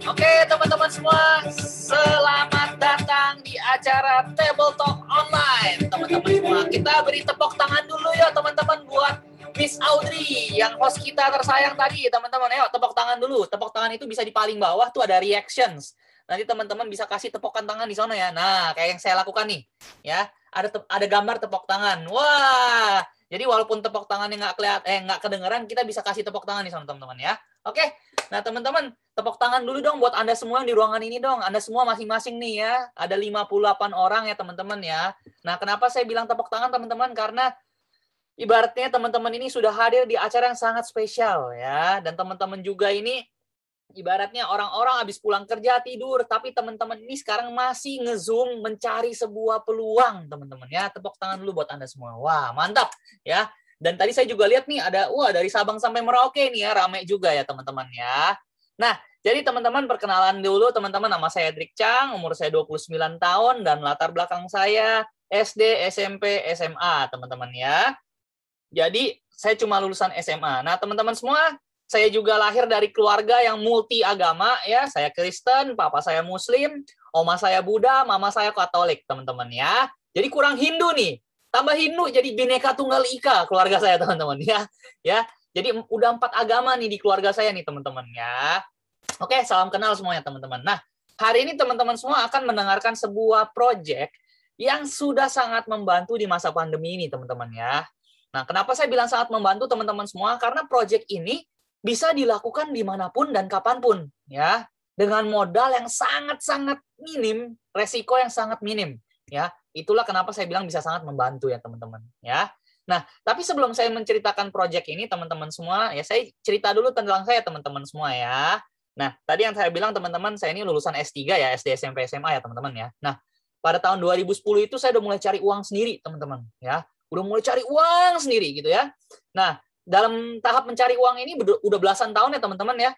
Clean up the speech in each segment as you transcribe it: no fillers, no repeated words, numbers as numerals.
Oke, teman-teman semua, selamat datang di acara Table Talk Online. Teman-teman semua, kita beri tepuk tangan dulu ya teman-teman buat Miss Audrey yang host kita tersayang tadi, teman-teman. Ayo tepuk tangan dulu. Tepuk tangan itu bisa di paling bawah tuh ada reactions. Nanti teman-teman bisa kasih tepukan tangan di sana ya. Nah, kayak yang saya lakukan nih, ya. Ada gambar tepuk tangan. Wah, jadi walaupun tepuk tangannya nggak kedengeran, kita bisa kasih tepuk tangan di sana teman-teman ya. Oke, nah teman-teman tepuk tangan dulu dong buat Anda semua yang di ruangan ini dong. Anda semua masing-masing nih ya. Ada 58 orang ya teman-teman ya. Nah, kenapa saya bilang tepuk tangan teman-teman? Karena ibaratnya teman-teman ini sudah hadir di acara yang sangat spesial ya. Dan teman-teman juga ini ibaratnya orang-orang habis pulang kerja tidur, tapi teman-teman ini sekarang masih nge-zoom mencari sebuah peluang, teman-teman ya. Tepuk tangan dulu buat Anda semua. Wah, mantap ya. Dan tadi saya juga lihat nih ada dari Sabang sampai Merauke nih ya, rame juga ya teman-teman ya. Nah, jadi teman-teman perkenalan dulu teman-teman, nama saya Drik Chang, umur saya 29 tahun dan latar belakang saya SD, SMP, SMA, teman-teman ya. Jadi saya cuma lulusan SMA. Nah, teman-teman semua, saya juga lahir dari keluarga yang multi agama ya. Saya Kristen, papa saya Muslim, oma saya Buddha, mama saya Katolik, teman-teman ya. Jadi kurang Hindu nih. Tambah Hindu jadi Bhinneka Tunggal Ika keluarga saya, teman-teman ya. Ya. Jadi udah 4 agama nih di keluarga saya nih, teman-teman ya. Oke, salam kenal semuanya, teman-teman. Nah, hari ini teman-teman semua akan mendengarkan sebuah project yang sudah sangat membantu di masa pandemi ini, teman-teman ya. Nah, kenapa saya bilang sangat membantu teman-teman semua? Karena project ini bisa dilakukan dimanapun dan kapanpun, ya, dengan modal yang sangat-sangat minim, resiko yang sangat minim, ya. Itulah kenapa saya bilang bisa sangat membantu ya teman-teman, ya. Nah, tapi sebelum saya menceritakan project ini teman-teman semua, ya saya cerita dulu tentang saya teman-teman semua ya. Nah, tadi yang saya bilang teman-teman, saya ini lulusan S3 ya, SD, SMP, SMA ya teman-teman ya. Nah, pada tahun 2010 itu saya udah mulai cari uang sendiri teman-teman, ya. Udah mulai cari uang sendiri gitu ya. Nah, dalam tahap mencari uang ini udah belasan tahun ya teman-teman ya.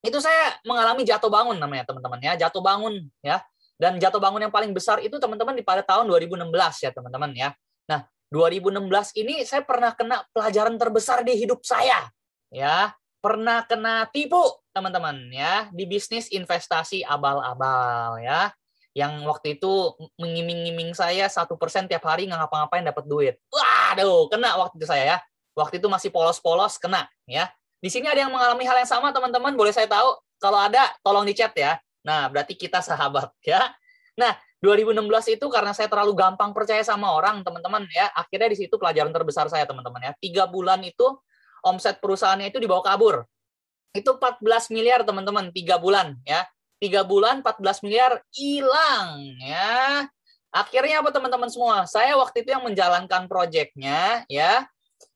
Itu saya mengalami jatuh bangun namanya teman-teman ya, jatuh bangun ya. Dan jatuh bangun yang paling besar itu teman-teman pada tahun 2016 ya teman-teman ya. Nah, 2016 ini saya pernah kena pelajaran terbesar di hidup saya ya. Pernah kena tipu teman-teman ya di bisnis investasi abal-abal ya. Yang waktu itu mengiming-iming saya 1% tiap hari nggak ngapa-ngapain dapat duit. Waduh, kena waktu itu saya ya. Waktu itu masih polos-polos, kena ya. Di sini ada yang mengalami hal yang sama teman-teman, boleh saya tahu? Kalau ada, tolong di chat ya. Nah, berarti kita sahabat ya. Nah, 2016 itu karena saya terlalu gampang percaya sama orang, teman-teman ya. Akhirnya di situ pelajaran terbesar saya, teman-teman ya. 3 bulan itu omset perusahaannya itu dibawa kabur. Itu 14 miliar, teman-teman, 3 bulan ya. 3 bulan 14 miliar hilang ya. Akhirnya apa teman-teman semua? Saya waktu itu yang menjalankan proyeknya ya.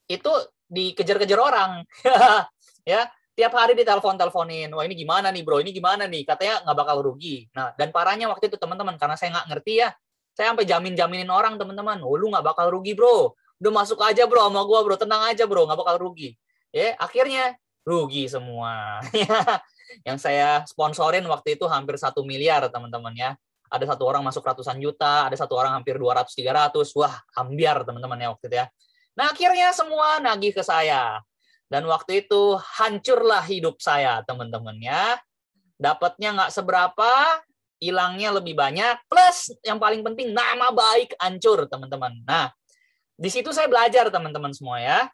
Itu dikejar-kejar orang. Ya, tiap hari ditelepon-teleponin. Wah, ini gimana nih, Bro? Ini gimana nih? Katanya nggak bakal rugi. Nah, dan parahnya waktu itu teman-teman karena saya nggak ngerti ya. Saya sampai jamin-jaminin orang, teman-teman. Oh, lu nggak bakal rugi, Bro. Udah masuk aja, Bro, sama gua, Bro. Tenang aja, Bro, nggak bakal rugi. Ya, akhirnya rugi semua. Yang saya sponsorin waktu itu hampir 1 miliar, teman-teman ya. Ada satu orang masuk ratusan juta, ada satu orang hampir 200-300. Wah, ambiar teman-teman ya waktu itu ya. Nah, akhirnya semua nagih ke saya. Dan waktu itu hancurlah hidup saya, teman-teman ya. Dapatnya nggak seberapa, hilangnya lebih banyak, plus yang paling penting nama baik hancur, teman-teman. Nah, di situ saya belajar, teman-teman semua ya.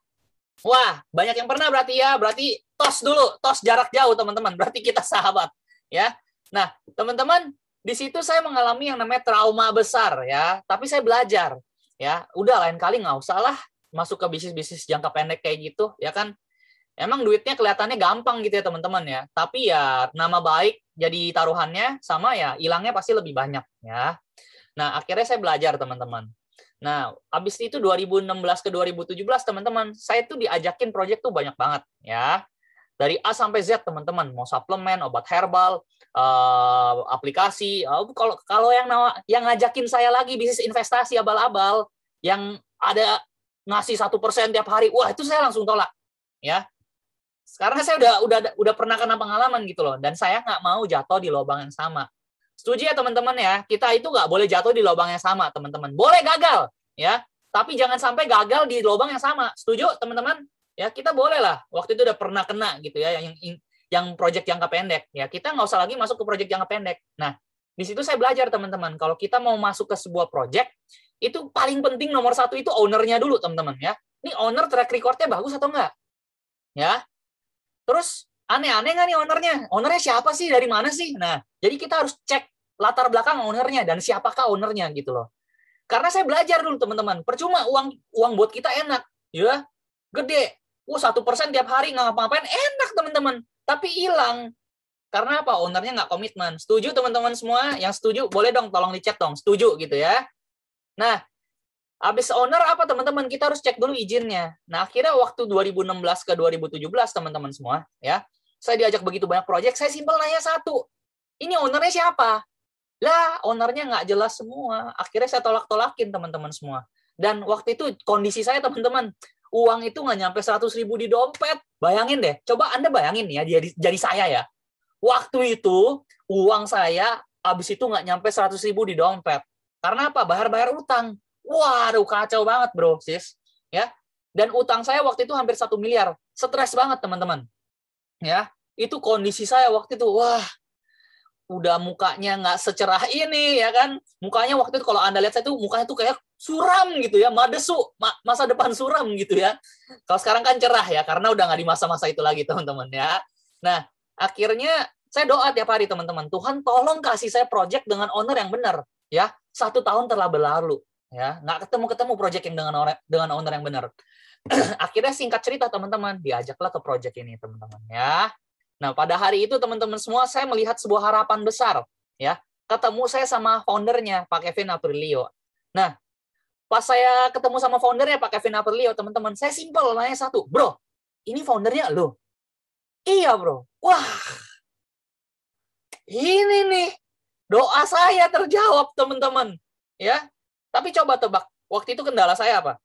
Wah, banyak yang pernah berarti ya. Berarti tos dulu, tos jarak jauh, teman-teman. Berarti kita sahabat ya. Nah, teman-teman, di situ saya mengalami yang namanya trauma besar ya. Tapi saya belajar ya. Udah lain kali nggak usah lah masuk ke bisnis-bisnis jangka pendek kayak gitu ya kan. Emang duitnya kelihatannya gampang gitu ya teman-teman ya. Tapi ya nama baik jadi taruhannya sama ya hilangnya pasti lebih banyak ya. Nah, akhirnya saya belajar, teman-teman. Nah, habis itu 2016 ke 2017, teman-teman, saya tuh diajakin proyek tuh banyak banget, ya. Dari A sampai Z, teman-teman. Mau suplemen, obat herbal, aplikasi. Kalau yang ngajakin saya lagi bisnis investasi abal-abal, yang ada ngasih 1% tiap hari, wah itu saya langsung tolak, ya. Sekarang saya udah pernah kena pengalaman gitu loh, dan saya nggak mau jatuh di lubang yang sama. Setuju ya teman-teman ya, kita itu nggak boleh jatuh di lubang yang sama, teman-teman. Boleh gagal, ya, tapi jangan sampai gagal di lubang yang sama. Setuju teman-teman? Ya, kita boleh lah. Waktu itu udah pernah kena gitu ya, yang project jangka pendek. Ya, kita nggak usah lagi masuk ke project jangka pendek. Nah, di situ saya belajar, teman-teman. Kalau kita mau masuk ke sebuah project, itu paling penting nomor satu itu owner-nya dulu, teman-teman. Ya, ini owner track record-nya bagus atau enggak? Ya, terus aneh-aneh nggak nih ownernya? Ownernya siapa sih? Dari mana sih? Nah, jadi kita harus cek latar belakang ownernya dan siapakah ownernya gitu loh. Karena saya belajar dulu, teman-teman. Percuma uang buat kita enak, ya, gede. 1% tiap hari nggak ngapa-ngapain, enak, teman-teman. Tapi hilang. Karena apa? Ownernya nggak komitmen. Setuju, teman-teman semua? Yang setuju, boleh dong, tolong di chat dong. Setuju, gitu ya. Nah, habis owner apa, teman-teman? Kita harus cek dulu izinnya. Nah, akhirnya waktu 2016 ke 2017, teman-teman semua, ya, saya diajak begitu banyak proyek, saya simpel nanya satu. Ini ownernya siapa? Lah, ownernya nggak jelas semua. Akhirnya saya tolak-tolakin, teman-teman semua. Dan waktu itu kondisi saya, teman-teman, uang itu nggak nyampe 100.000 di dompet. Bayangin deh, coba Anda bayangin ya, jadi saya ya. Waktu itu, uang saya habis itu nggak nyampe 100.000 di dompet. Karena apa? Bayar-bayar utang. Waduh, kacau banget, bro, sis. Ya. Dan utang saya waktu itu hampir 1 miliar. Stres banget, teman-teman. Ya, itu kondisi saya waktu itu. Wah, udah mukanya nggak secerah ini, ya kan? Mukanya waktu itu, kalau Anda lihat saya tuh, mukanya tuh kayak suram gitu ya, madesu, masa depan suram gitu ya. Kalau sekarang kan cerah ya, karena udah nggak di masa-masa itu lagi, teman-teman ya. Nah, akhirnya saya doa tiap hari, teman-teman. Tuhan, tolong kasih saya project dengan owner yang benar. Ya, 1 tahun telah berlalu. Ya, nggak ketemu project yang dengan owner yang benar. Akhirnya singkat cerita, teman-teman, diajaklah ke project ini, teman-teman ya. Nah, pada hari itu, teman-teman semua, saya melihat sebuah harapan besar. Ya, ketemu saya sama foundernya, Pak Kevin Aprilio. Nah, pas saya ketemu sama foundernya, Pak Kevin Aprilio, teman-teman, saya simpel nanya satu, bro, ini foundernya lo? Iya, bro. Wah, ini nih, doa saya terjawab, teman-teman. Ya, tapi coba tebak, waktu itu kendala saya apa?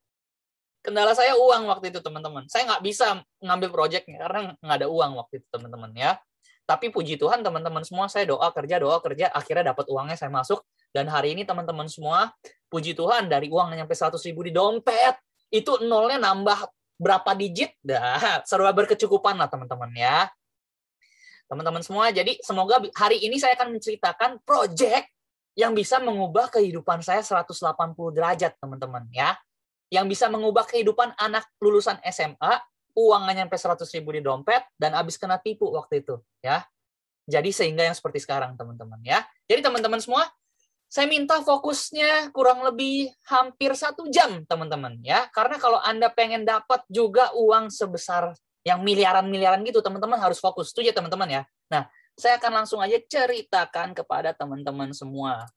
Kendala saya uang waktu itu, teman-teman. Saya nggak bisa ngambil proyeknya karena nggak ada uang waktu itu, teman-teman ya. Tapi puji Tuhan, teman-teman semua, saya doa kerja, akhirnya dapat uangnya, saya masuk. Dan hari ini, teman-teman semua, puji Tuhan, dari uang yang sampai 100.000 di dompet, itu nolnya nambah berapa digit, dah serba berkecukupan lah, teman-teman ya. Teman-teman semua, jadi semoga hari ini saya akan menceritakan proyek yang bisa mengubah kehidupan saya 180 derajat, teman-teman ya. Yang bisa mengubah kehidupan anak lulusan SMA, uangnya nyampe 100.000 di dompet, dan habis kena tipu waktu itu. Ya. Jadi sehingga yang seperti sekarang, teman-teman. Ya. Jadi teman-teman semua, saya minta fokusnya kurang lebih hampir 1 jam, teman-teman. Ya. Karena kalau Anda pengen dapat juga uang sebesar yang miliaran-miliaran gitu, teman-teman harus fokus. Itu ya, teman-teman ya. Nah, saya akan langsung aja ceritakan kepada teman-teman semua.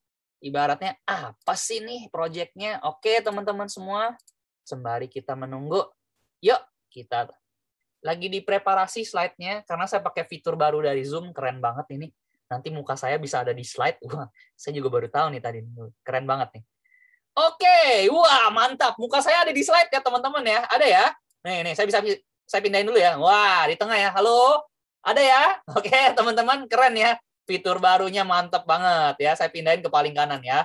Ibaratnya, apa sih nih proyeknya? Oke, teman-teman semua, sembari kita menunggu, yuk kita lagi di preparasi slide-nya, karena saya pakai fitur baru dari Zoom, keren banget ini. Nanti muka saya bisa ada di slide. Wah, saya juga baru tahu nih tadi. Keren banget nih. Oke, wah mantap. Muka saya ada di slide ya, teman-teman ya. Ada ya? Nih, saya pindahin dulu ya. Wah, di tengah ya. Halo? Ada ya? Oke, teman-teman, keren ya. Fitur barunya mantap banget ya. Saya pindahin ke paling kanan ya.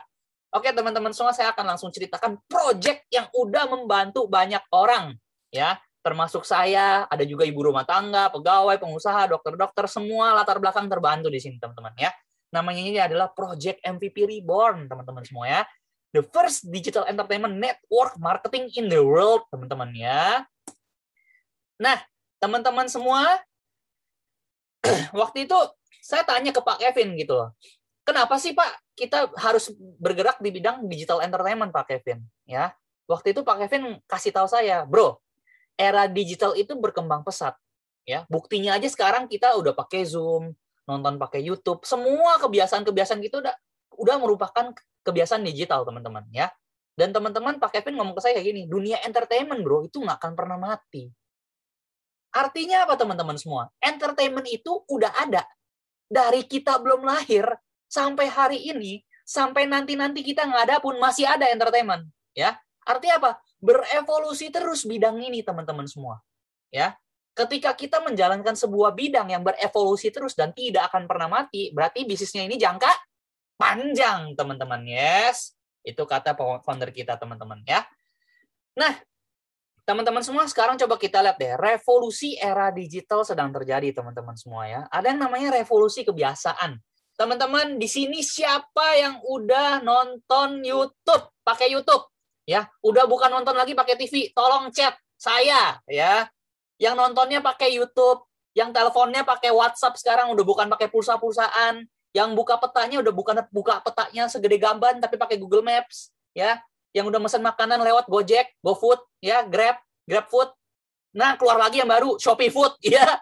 Oke, teman-teman semua, saya akan langsung ceritakan project yang udah membantu banyak orang ya. Termasuk saya, ada juga ibu rumah tangga, pegawai, pengusaha, dokter-dokter, semua latar belakang terbantu di sini, teman-teman ya. Namanya ini adalah Project MVP Reborn, teman-teman semua ya. The first digital entertainment network marketing in the world, teman-teman ya. Nah, teman-teman semua, waktu itu saya tanya ke Pak Kevin gitu loh. Kenapa sih Pak kita harus bergerak di bidang digital entertainment, Pak Kevin? Ya, waktu itu Pak Kevin kasih tahu saya, bro, era digital itu berkembang pesat. Ya, buktinya aja sekarang kita udah pakai Zoom, nonton pakai YouTube, semua kebiasaan-kebiasaan gitu udah merupakan kebiasaan digital, teman-teman. Ya, dan teman-teman, Pak Kevin ngomong ke saya kayak gini, dunia entertainment, bro, itu nggak akan pernah mati. Artinya apa, teman-teman semua? Entertainment itu udah ada. Dari kita belum lahir, sampai hari ini, sampai nanti-nanti kita nggak ada pun, masih ada entertainment. Ya. Artinya apa? Berevolusi terus bidang ini, teman-teman semua. Ya. Ketika kita menjalankan sebuah bidang yang berevolusi terus dan tidak akan pernah mati, berarti bisnisnya ini jangka panjang, teman-teman. Yes. Itu kata founder kita, teman-teman. Ya. Nah, teman-teman semua, sekarang coba kita lihat deh, revolusi era digital sedang terjadi, teman-teman semua ya. Ada yang namanya revolusi kebiasaan. Teman-teman, di sini siapa yang udah nonton YouTube? Pakai YouTube, ya. Udah bukan nonton lagi pakai TV, tolong chat saya, ya. Yang nontonnya pakai YouTube, yang teleponnya pakai WhatsApp sekarang udah bukan pakai pulsa-pulsaan, yang buka petanya udah bukan buka petanya segede gaban tapi pakai Google Maps, ya. Yang udah mesen makanan lewat Gojek, GoFood, ya, GrabFood. Nah, keluar lagi yang baru, Shopee Food, ya.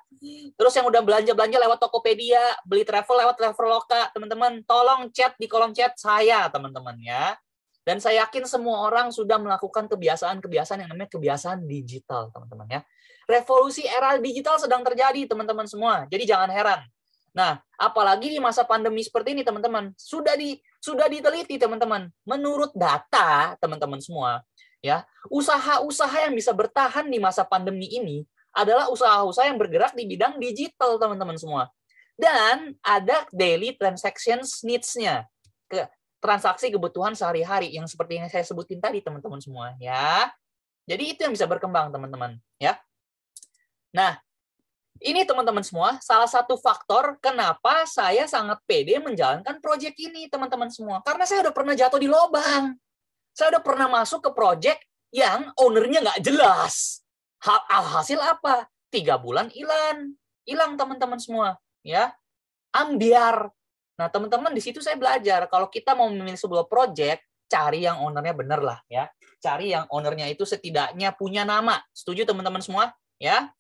Terus yang udah belanja-belanja lewat Tokopedia, beli travel lewat Traveloka, teman-teman, tolong chat di kolom chat saya, teman-teman, ya. Dan saya yakin semua orang sudah melakukan kebiasaan-kebiasaan yang namanya kebiasaan digital, teman-teman, ya. Revolusi era digital sedang terjadi, teman-teman semua. Jadi jangan heran. Nah, apalagi di masa pandemi seperti ini, teman-teman, sudah diteliti, teman-teman. Menurut data, teman-teman semua, ya, usaha-usaha yang bisa bertahan di masa pandemi ini adalah usaha-usaha yang bergerak di bidang digital, teman-teman semua. Dan ada daily transactions needs-nya, transaksi kebutuhan sehari-hari yang seperti yang saya sebutin tadi, teman-teman semua, ya. Jadi itu yang bisa berkembang, teman-teman, ya. Nah, ini teman-teman semua, salah satu faktor kenapa saya sangat pede menjalankan proyek ini, teman-teman semua. Karena saya udah pernah jatuh di lubang. Saya udah pernah masuk ke proyek yang ownernya nggak jelas. Alhasil apa? 3 bulan hilang teman-teman semua. Ya, ambiar. Nah, teman-teman, di situ saya belajar. Kalau kita mau memilih sebuah proyek, cari yang ownernya bener lah. Ya, cari yang ownernya itu setidaknya punya nama. Setuju teman-teman semua? Ya.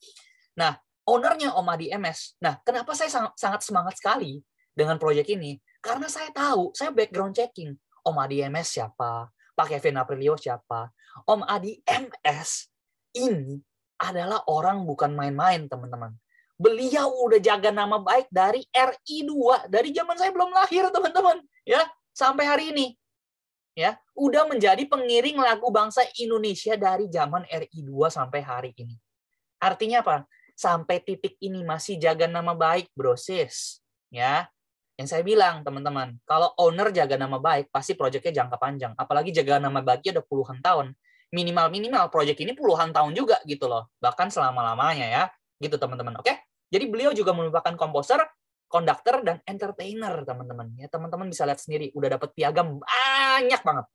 Nah, ownernya Om Adi MS. Nah, kenapa saya sangat semangat sekali dengan proyek ini? Karena saya tahu, saya background checking. Om Adi MS siapa? Pak Kevin Aprilio siapa? Om Adi MS ini adalah orang bukan main-main, teman-teman. Beliau udah jaga nama baik dari RI2, dari zaman saya belum lahir, teman-teman. Ya, sampai hari ini. Ya, udah menjadi pengiring lagu bangsa Indonesia dari zaman RI2 sampai hari ini. Artinya apa? Sampai titik ini masih jaga nama baik, bro sis. Ya, yang saya bilang teman-teman, kalau owner jaga nama baik, pasti proyeknya jangka panjang. Apalagi jaga nama baiknya udah puluhan tahun. Minimal proyek ini puluhan tahun juga gitu loh. Bahkan selama-lamanya ya. Gitu teman-teman. Oke? Jadi beliau juga merupakan komposer, konduktor, dan entertainer teman-teman. Ya, teman-teman bisa lihat sendiri. Udah dapat piagam banyak banget.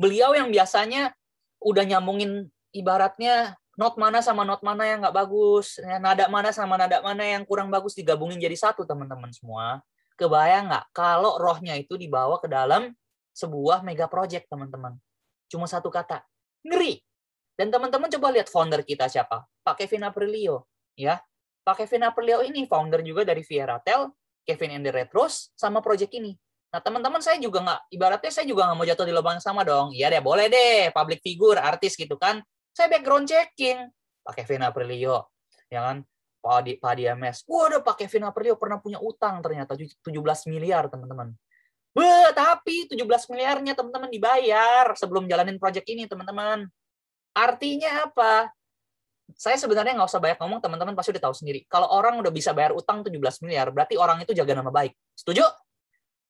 Beliau yang biasanya udah nyambungin ibaratnya not mana sama not mana yang nggak bagus, nada mana sama nada mana yang kurang bagus digabungin jadi satu, teman-teman semua. Kebayang nggak kalau rohnya itu dibawa ke dalam sebuah mega project, teman-teman. Cuma satu kata, ngeri. Dan teman-teman coba lihat founder kita siapa? Pak Kevin Aprilio. Ya, Pak Kevin Aprilio ini founder juga dari Vieratel, Kevin and the Retros, sama project ini. Nah, teman-teman, saya juga ibaratnya saya juga nggak mau jatuh di lubang yang sama dong. Iya deh, boleh deh, public figure, artis gitu kan. Saya background checking. Pak Kevin Aprilio, ya kan? Pak Adi MS. Waduh, Pak Kevin Aprilio pernah punya utang ternyata 17 miliar, teman-teman. Tapi 17 miliarnya teman-teman dibayar sebelum jalanin project ini, teman-teman. Artinya apa? Saya sebenarnya nggak usah banyak ngomong, teman-teman pasti udah tahu sendiri. Kalau orang udah bisa bayar utang 17 miliar, berarti orang itu jaga nama baik. Setuju?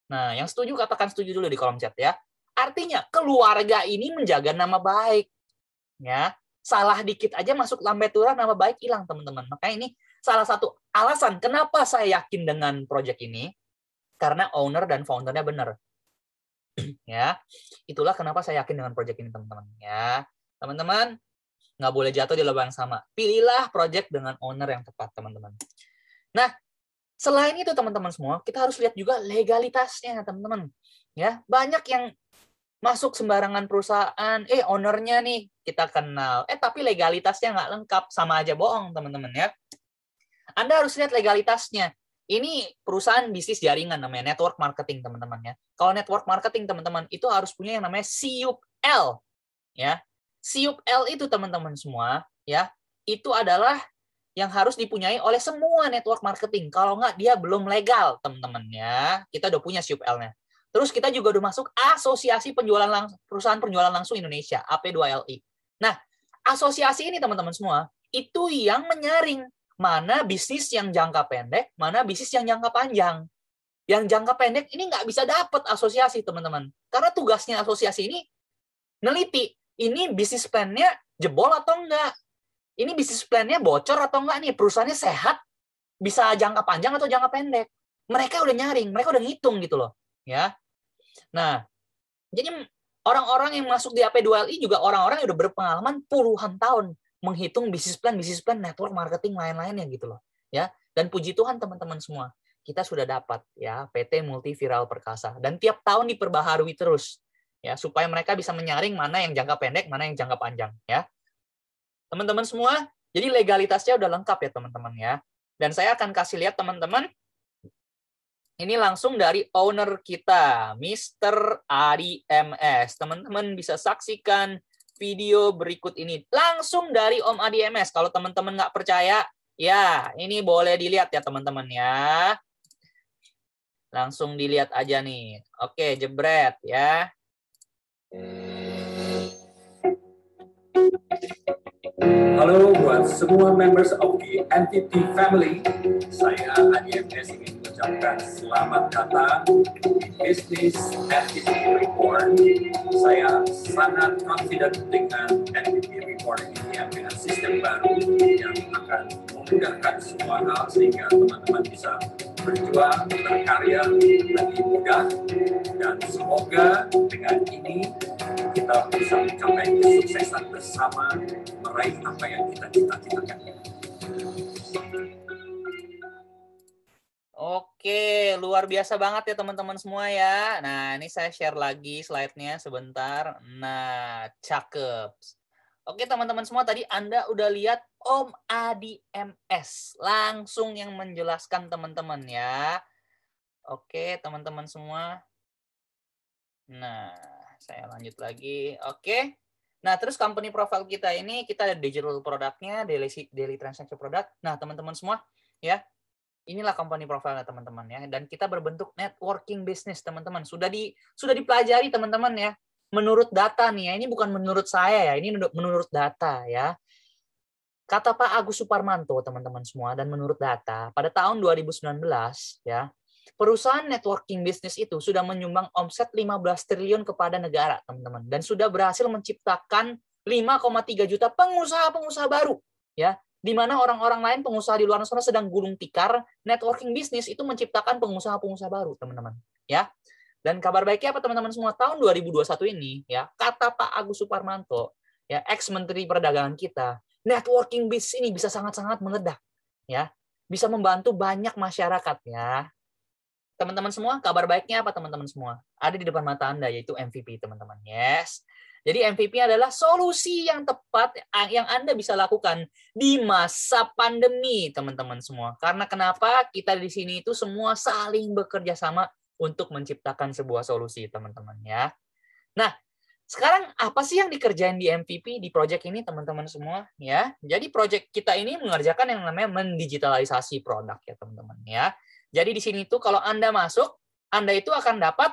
Nah, yang setuju katakan setuju dulu di kolom chat ya. Artinya keluarga ini menjaga nama baik. Ya, salah dikit aja masuk lambe turun nama baik hilang, teman-teman. Makanya ini salah satu alasan kenapa saya yakin dengan project ini, karena owner dan foundernya benar. Ya, itulah kenapa saya yakin dengan project ini, teman-teman. Ya, teman-teman nggak boleh jatuh di lubang yang sama. Pilihlah project dengan owner yang tepat, teman-teman. Nah, selain itu, teman-teman semua, kita harus lihat juga legalitasnya, teman-teman. Ya, banyak yang masuk sembarangan perusahaan, ownernya nih kita kenal, tapi legalitasnya nggak lengkap, sama aja bohong, teman-teman ya. Anda harus lihat legalitasnya. Ini perusahaan bisnis jaringan namanya network marketing, teman-teman ya. Kalau network marketing, teman-teman, itu harus punya yang namanya SIUP-L. Ya. SIUP-L itu, teman-teman semua, ya, itu adalah yang harus dipunyai oleh semua network marketing. Kalau nggak, dia belum legal, teman-teman ya. Kita udah punya SIUP-L-nya. Terus kita juga udah masuk Asosiasi Perusahaan Penjualan Langsung Indonesia, AP2LI. Nah, asosiasi ini, teman-teman semua, itu yang menyaring mana bisnis yang jangka pendek, mana bisnis yang jangka panjang. Yang jangka pendek ini nggak bisa dapat asosiasi, teman-teman. Karena tugasnya asosiasi ini neliti. Ini bisnis plan-nya jebol atau enggak? Ini bisnis plan-nya bocor atau enggak nih? Perusahaannya sehat, bisa jangka panjang atau jangka pendek? Mereka udah nyaring, mereka udah ngitung gitu loh, ya. Nah, jadi orang-orang yang masuk di AP2LI juga orang-orang yang udah berpengalaman puluhan tahun menghitung bisnis plan, network marketing lain-lainnya gitu loh, ya. Dan puji Tuhan teman-teman semua, kita sudah dapat ya PT Multiviral Perkasa dan tiap tahun diperbaharui terus ya supaya mereka bisa menyaring mana yang jangka pendek, mana yang jangka panjang ya. Teman-teman semua, jadi legalitasnya udah lengkap ya teman-teman ya. Dan saya akan kasih lihat teman-teman, ini langsung dari owner kita, Mr. Adi MS. Teman-teman bisa saksikan video berikut ini. Langsung dari Om Adi MS. Kalau teman-teman nggak percaya, ya ini boleh dilihat ya teman-teman ya. Langsung dilihat aja nih. Oke, jebret ya. Halo buat semua members of the MVP family. Saya Adi MS ingin mengucapkan selamat datang di Business MVP Report. Saya sangat confident dengan MVP Report ini dengan sistem baru yang akan memudahkan semua hal sehingga teman-teman bisa berjuang, berkarya lebih mudah, dan semoga dengan ini kita bisa mencapai kesuksesan bersama, meraih apa yang kita cita-citakan. Oke, luar biasa banget ya teman-teman semua ya. Nah, ini saya share lagi slide-nya sebentar. Nah, cakep. Oke teman-teman semua, tadi Anda udah lihat Om Adi MS. Langsung yang menjelaskan teman-teman ya. Oke teman-teman semua. Nah, saya lanjut lagi. Oke. Nah, terus company profile kita ini, kita ada digital produknya, daily transaction product. Nah, teman-teman semua, ya, inilah company profile teman-teman ya. Dan kita berbentuk networking business, teman-teman. Sudah dipelajari, teman-teman ya. Menurut data nih ya, ini bukan menurut saya ya, ini menurut data ya. Kata Pak Agus Suparmanto, teman-teman semua, dan menurut data, pada tahun 2019, ya, perusahaan networking bisnis itu sudah menyumbang omset 15 triliun kepada negara, teman-teman, dan sudah berhasil menciptakan 5,3 juta pengusaha-pengusaha baru, ya, di mana orang-orang lain pengusaha di luar sana sedang gulung tikar, networking bisnis itu menciptakan pengusaha-pengusaha baru, teman-teman, ya. Dan kabar baiknya apa teman-teman semua, tahun 2021 ini, ya, kata Pak Agus Suparmanto, ya, ex-menteri perdagangan kita, networking bisnis ini bisa sangat-sangat meledak, ya, bisa membantu banyak masyarakat, ya. Teman-teman semua, kabar baiknya apa teman-teman semua? Ada di depan mata Anda, yaitu MVP, teman-teman. Yes. Jadi MVP adalah solusi yang tepat yang Anda bisa lakukan di masa pandemi, teman-teman semua. Karena kenapa? Kita di sini itu semua saling bekerja sama untuk menciptakan sebuah solusi, teman-teman ya. Nah, sekarang apa sih yang dikerjain di MVP di project ini, teman-teman semua ya? Jadi project kita ini mengerjakan yang namanya mendigitalisasi produk ya, teman-teman ya. Jadi di sini tuh kalau Anda masuk, Anda itu akan dapat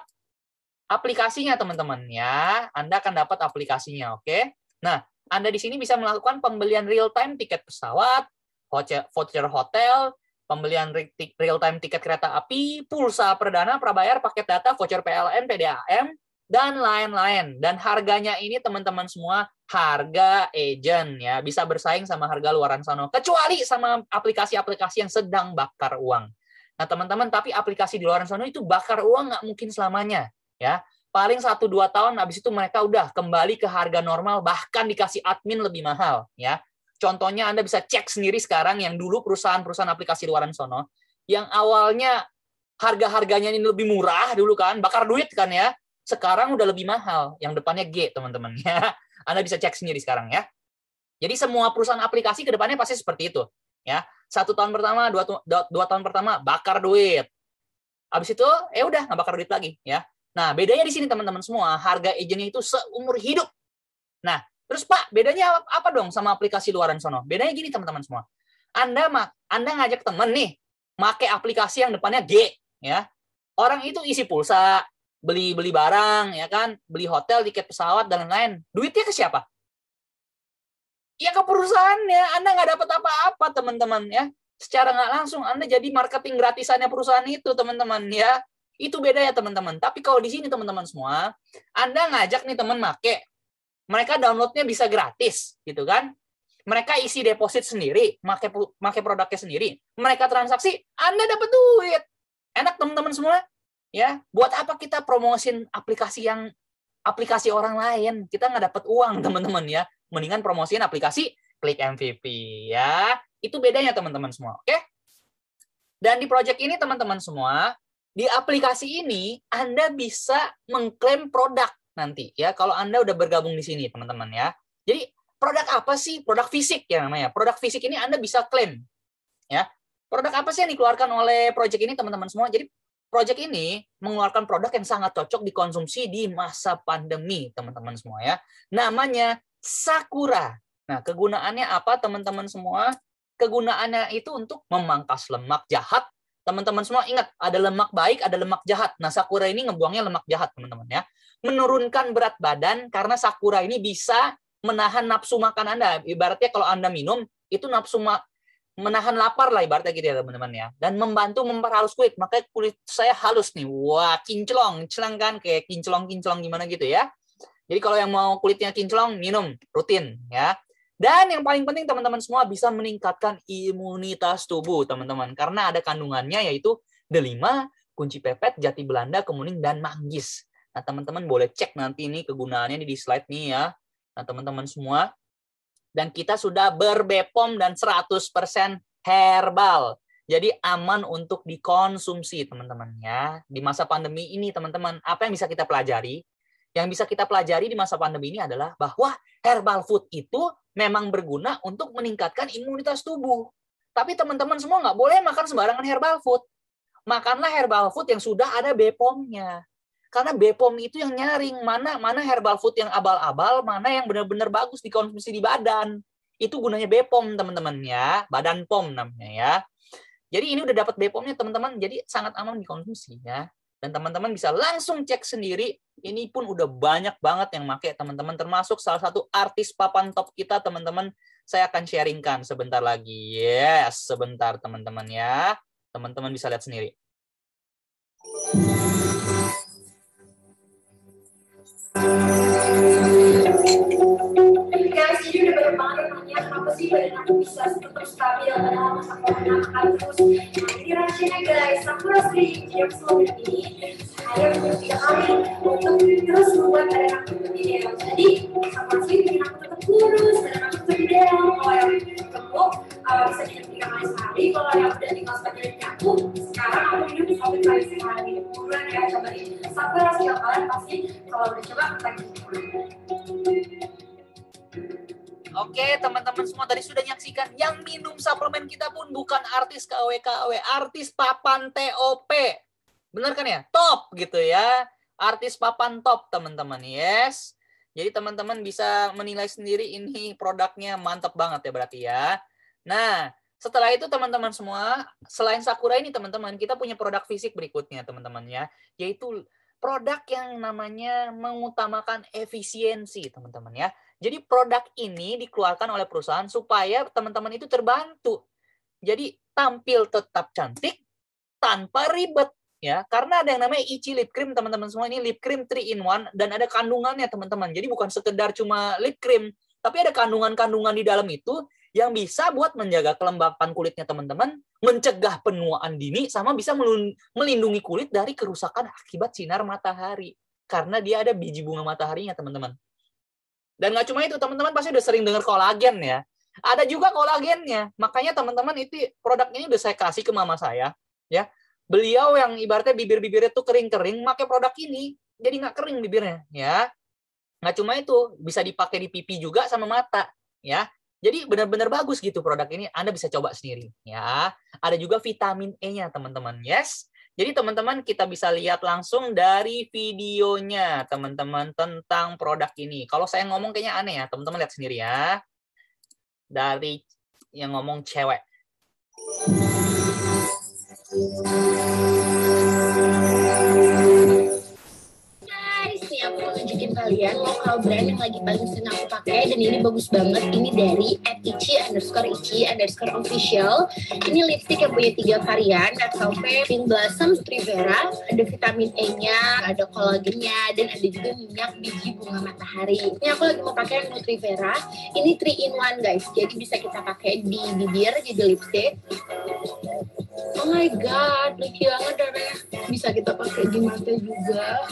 aplikasinya, teman-teman ya. Anda akan dapat aplikasinya, oke? Nah, Anda di sini bisa melakukan pembelian real time tiket pesawat, voucher hotel, pembelian real-time tiket kereta api, pulsa perdana, prabayar, paket data, voucher PLN, PDAM, dan lain-lain. Dan harganya ini teman-teman semua harga agent ya, bisa bersaing sama harga luaran sana, kecuali sama aplikasi-aplikasi yang sedang bakar uang. Nah teman-teman, tapi aplikasi di luaran sana itu bakar uang nggak mungkin selamanya ya. Paling 1-2 tahun, habis itu mereka udah kembali ke harga normal, bahkan dikasih admin lebih mahal ya. Contohnya Anda bisa cek sendiri sekarang yang dulu perusahaan-perusahaan aplikasi luaran sono, yang awalnya harga-harganya ini lebih murah dulu kan, bakar duit kan ya, sekarang udah lebih mahal, yang depannya G teman-teman ya. Anda bisa cek sendiri sekarang ya. Jadi semua perusahaan aplikasi ke depannya pasti seperti itu ya. 1 tahun pertama, 2 tahun pertama bakar duit. Habis itu udah nggak bakar duit lagi ya. Nah, bedanya di sini teman-teman semua, harga agentnya itu seumur hidup. Nah, terus Pak, bedanya apa dong sama aplikasi luaran sono? Bedanya gini teman-teman semua. Anda ngajak teman nih, make aplikasi yang depannya G, ya. Orang itu isi pulsa, beli barang, ya kan, beli hotel, tiket pesawat dan lain-lain. Duitnya ke siapa? Ya ke perusahaannya. Anda nggak dapat apa-apa, teman-teman, ya. Secara nggak langsung Anda jadi marketing gratisannya perusahaan itu, teman-teman, ya. Itu beda ya, teman-teman. Tapi kalau di sini, teman-teman semua, Anda ngajak nih teman make Mereka downloadnya bisa gratis, gitu kan? Mereka isi deposit sendiri, pakai produknya sendiri. Mereka transaksi, Anda dapat duit. Enak teman-teman semua, ya. Buat apa kita promosin aplikasi orang lain? Kita nggak dapat uang, teman-teman ya. Mendingan promosiin aplikasi Klik MVP, ya. Itu bedanya teman-teman semua, oke? Dan di project ini teman-teman semua, di aplikasi ini Anda bisa mengklaim produk nanti, ya. Kalau Anda udah bergabung di sini, teman-teman ya. Jadi produk apa sih? Produk fisik ya namanya. Produk fisik ini Anda bisa klaim. Ya. Produk apa sih yang dikeluarkan oleh project ini teman-teman semua? Jadi project ini mengeluarkan produk yang sangat cocok dikonsumsi di masa pandemi, teman-teman semua ya. Namanya Sakura. Nah, kegunaannya apa teman-teman semua? Kegunaannya itu untuk memangkas lemak jahat. Teman-teman semua ingat, ada lemak baik, ada lemak jahat. Nah, Sakura ini ngebuangnya lemak jahat, teman-teman ya. Menurunkan berat badan karena Sakura ini bisa menahan nafsu makan Anda. Ibaratnya kalau Anda minum, itu menahan lapar lah ibaratnya gitu ya teman-teman ya. Dan membantu memperhalus kulit. Makanya kulit saya halus nih. Wah, kinclong kan kayak kinclong gimana gitu ya. Jadi kalau yang mau kulitnya kinclong, minum rutin ya. Dan yang paling penting teman-teman semua bisa meningkatkan imunitas tubuh teman-teman. Karena ada kandungannya yaitu D5, kunci pepet, jati Belanda, kemuning, dan manggis. Nah teman-teman boleh cek nanti ini kegunaannya di slide nih ya. Nah, teman-teman semua. Dan kita sudah ber-BPOM dan 100% herbal. Jadi aman untuk dikonsumsi, teman-teman ya. Di masa pandemi ini, teman-teman, apa yang bisa kita pelajari? Yang bisa kita pelajari di masa pandemi ini adalah bahwa herbal food itu memang berguna untuk meningkatkan imunitas tubuh. Tapi teman-teman semua nggak boleh makan sembarangan herbal food. Makanlah herbal food yang sudah ada BPOM-nya. Karena BPOM itu yang nyaring mana herbal food yang abal-abal, mana yang benar-benar bagus dikonsumsi di badan. Itu gunanya BPOM, teman-teman ya. Badan POM namanya ya. Jadi ini udah dapat BPOM-nya, teman-teman. Jadi sangat aman dikonsumsi ya. Dan teman-teman bisa langsung cek sendiri. Ini pun udah banyak banget yang pakai, teman-teman. Termasuk salah satu artis papan top kita, teman-teman. Saya akan sharingkan sebentar lagi. Yes, sebentar teman-teman ya. Teman-teman bisa lihat sendiri. Guys, jadi udah banyak banget yang nanya kenapa sih badan aku bisa tetap stabil padahal masa corona makan terus. Nah ini rahasianya guys, Sakura Slim Gym Slow ini saya punya 3 kali untuk terus membuat badan aku tetap ideal. Jadi Sakura Slim bikin aku tetap kurus, badan aku tetap ideal. Kalau yang gemuk bisa minum 3 kali sehari, kalau yang udah tinggal sebagiannya aku sekarang aku minum 1 kali sehari. Buruan ya cobain Sakura Slim, kalian pasti kalau udah coba lagi. Oke, teman-teman semua tadi sudah menyaksikan yang minum suplemen kita pun bukan artis KW, artis papan TOP. Benar kan ya? Top gitu ya. Artis papan top, teman-teman. Yes. Jadi teman-teman bisa menilai sendiri ini produknya mantap banget ya berarti ya. Nah, setelah itu teman-teman semua, selain Sakura ini teman-teman, kita punya produk fisik berikutnya teman-teman ya, yaitu produk yang namanya mengutamakan efisiensi teman-teman ya. Jadi produk ini dikeluarkan oleh perusahaan supaya teman-teman itu terbantu. Jadi tampil tetap cantik tanpa ribet ya. Karena ada yang namanya Ichi Lip Cream teman-teman semua, ini lip cream 3-in-1 dan ada kandungannya teman-teman. Jadi bukan sekedar cuma lip cream, tapi ada kandungan-kandungan di dalam itu yang bisa buat menjaga kelembapan kulitnya teman-teman, mencegah penuaan dini, sama bisa melindungi kulit dari kerusakan akibat sinar matahari. Karena dia ada biji bunga mataharinya teman-teman. Dan nggak cuma itu, teman-teman pasti udah sering dengar kolagen ya. Ada juga kolagennya. Makanya teman-teman itu produk ini udah saya kasih ke mama saya. Ya, beliau yang ibaratnya bibir-bibirnya tuh kering-kering, pakai produk ini. Jadi nggak kering bibirnya. Ya, nggak cuma itu, bisa dipakai di pipi juga sama mata. Ya, jadi benar-benar bagus gitu produk ini. Anda bisa coba sendiri. Ya, ada juga vitamin E-nya teman-teman. Yes. Jadi teman-teman kita bisa lihat langsung dari videonya teman-teman tentang produk ini. Kalau saya ngomong kayaknya aneh ya, teman-teman lihat sendiri ya. Dari yang ngomong cewek. Guys, nih aku mau tunjukin kalian lokal brand yang lagi paling sering aku pakai dan ini bagus banget. Ini dari @ichi_official. Ini lipstick yang punya 3 varian, Red Velvet, Pink Blossom, Trivera. Ada vitamin E-nya, ada kolagennya, dan ada juga minyak biji bunga matahari. Ini aku lagi mau pakai yang Trivera. Ini 3-in-1 guys, jadi bisa kita pakai di bibir jadi lipstick. Oh my god, lucu banget darahnya. Bisa kita pakai di mata juga.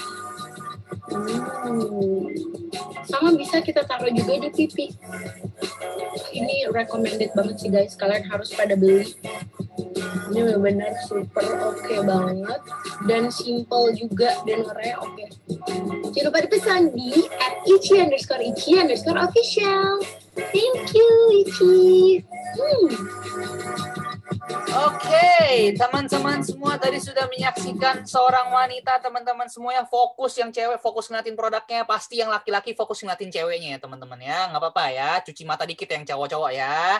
Sama bisa kita taruh juga di pipi. Ini recommended banget sih guys, kalian harus pada beli. Ini benar-benar super oke banget dan simple juga dan warnanya oke. Jangan lupa dipesan di @ichi_official. Thank you Ichi. Oke, teman-teman semua tadi sudah menyaksikan seorang wanita, teman-teman semua yang fokus, yang cewek fokus ngeliatin produknya, pasti yang laki-laki fokus ngeliatin ceweknya ya teman-teman ya, nggak apa-apa ya, cuci mata dikit yang cowok-cowok ya,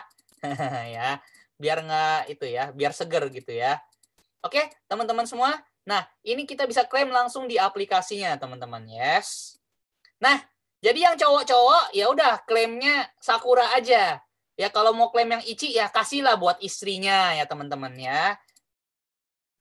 ya, biar nggak itu ya, biar seger gitu ya. Oke, teman-teman semua, nah ini kita bisa klaim langsung di aplikasinya teman-teman, yes. Nah, jadi yang cowok-cowok ya udah klaimnya Sakura aja. Ya kalau mau klaim yang Ichi ya kasihlah buat istrinya ya teman-teman ya.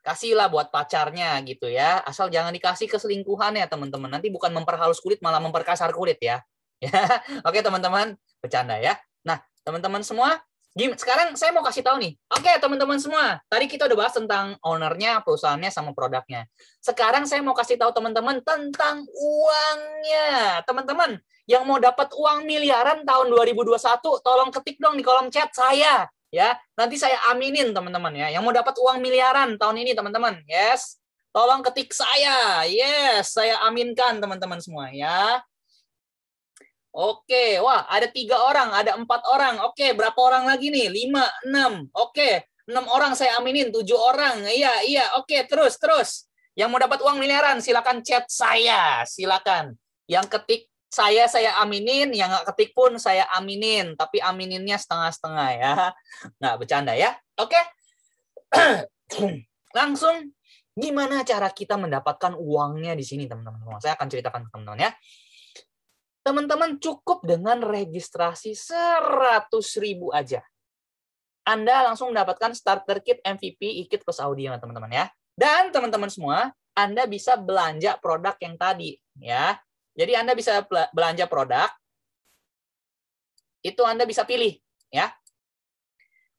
Kasihlah buat pacarnya gitu ya. Asal jangan dikasih keselingkuhan ya teman-teman. Nanti bukan memperhalus kulit malah memperkasar kulit ya. Ya. Oke teman-teman, bercanda ya. Nah, teman-teman semua, sekarang saya mau kasih tahu nih. Oke teman-teman semua, tadi kita udah bahas tentang ownernya, perusahaannya sama produknya. Sekarang saya mau kasih tahu teman-teman tentang uangnya. Teman-teman, yang mau dapat uang miliaran tahun 2021, tolong ketik dong di kolom chat saya, ya. Nanti saya aminin teman-teman ya. Yang mau dapat uang miliaran tahun ini teman-teman, yes. Tolong ketik saya, yes. Saya aminkan teman-teman semua ya. Oke, wah ada 3 orang, ada 4 orang. Oke, berapa orang lagi nih? 5, 6. Oke, 6 orang saya aminin, 7 orang. Iya. Oke, terus. Yang mau dapat uang miliaran, silakan chat saya, silakan. Yang ketik saya aminin, yang nggak ketik pun saya aminin, tapi amininnya setengah-setengah ya. Nggak bercanda ya. Oke. Langsung gimana cara kita mendapatkan uangnya di sini, teman-teman? Saya akan ceritakan ke teman-teman ya. Teman-teman cukup dengan registrasi 100.000 aja. Anda langsung mendapatkan starter kit MVP, e-kit plus audio, teman-teman ya. Dan teman-teman semua, Anda bisa belanja produk yang tadi ya. Jadi Anda bisa belanja produk, itu Anda bisa pilih ya.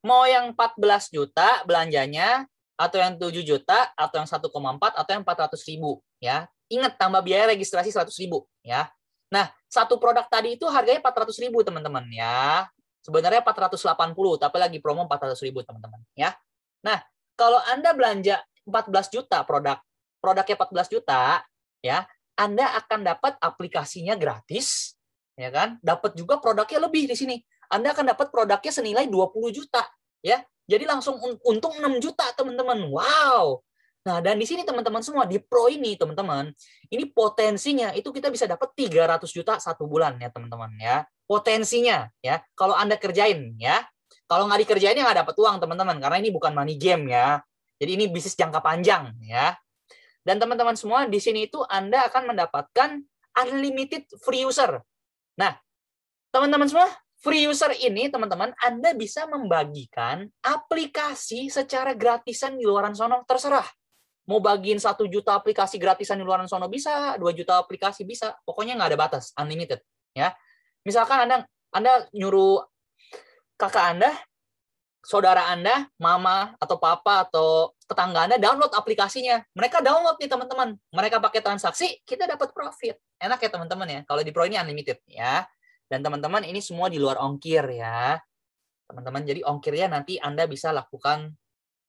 Mau yang 14 juta belanjanya, atau yang 7 juta, atau yang 1,4, atau yang 400.000 ya. Ingat tambah biaya registrasi 100.000 ya. Nah, satu produk tadi itu harganya 400.000 teman-teman ya. Sebenarnya 480, tapi lagi promo 400.000 teman-teman ya. Nah, kalau Anda belanja 14 juta produknya 14 juta ya, Anda akan dapat aplikasinya gratis ya kan? Dapat juga produknya lebih di sini. Anda akan dapat produknya senilai 20 juta ya. Jadi langsung untung 6 juta teman-teman. Wow. Nah, dan di sini teman-teman semua, di Pro ini teman-teman, ini potensinya itu kita bisa dapat 300 juta satu bulan ya teman-teman ya. Potensinya ya, kalau Anda kerjain ya. Kalau nggak dikerjain ya nggak dapat uang teman-teman, karena ini bukan money game ya. Jadi ini bisnis jangka panjang ya. Dan teman-teman semua, di sini itu Anda akan mendapatkan unlimited free user. Nah, teman-teman semua, free user ini teman-teman, Anda bisa membagikan aplikasi secara gratisan di luaran sono, terserah. Mau bagiin 1 juta aplikasi gratisan di luar sono bisa, 2 juta aplikasi bisa. Pokoknya nggak ada batas, unlimited. Ya. Misalkan Anda nyuruh kakak Anda, saudara Anda, mama atau papa atau tetangga Anda download aplikasinya. Mereka download nih teman-teman. Mereka pakai transaksi, kita dapat profit. Enak ya teman-teman ya. Kalau di Pro ini unlimited ya. Dan teman-teman ini semua di luar ongkir ya. Teman-teman, jadi ongkirnya nanti Anda bisa lakukan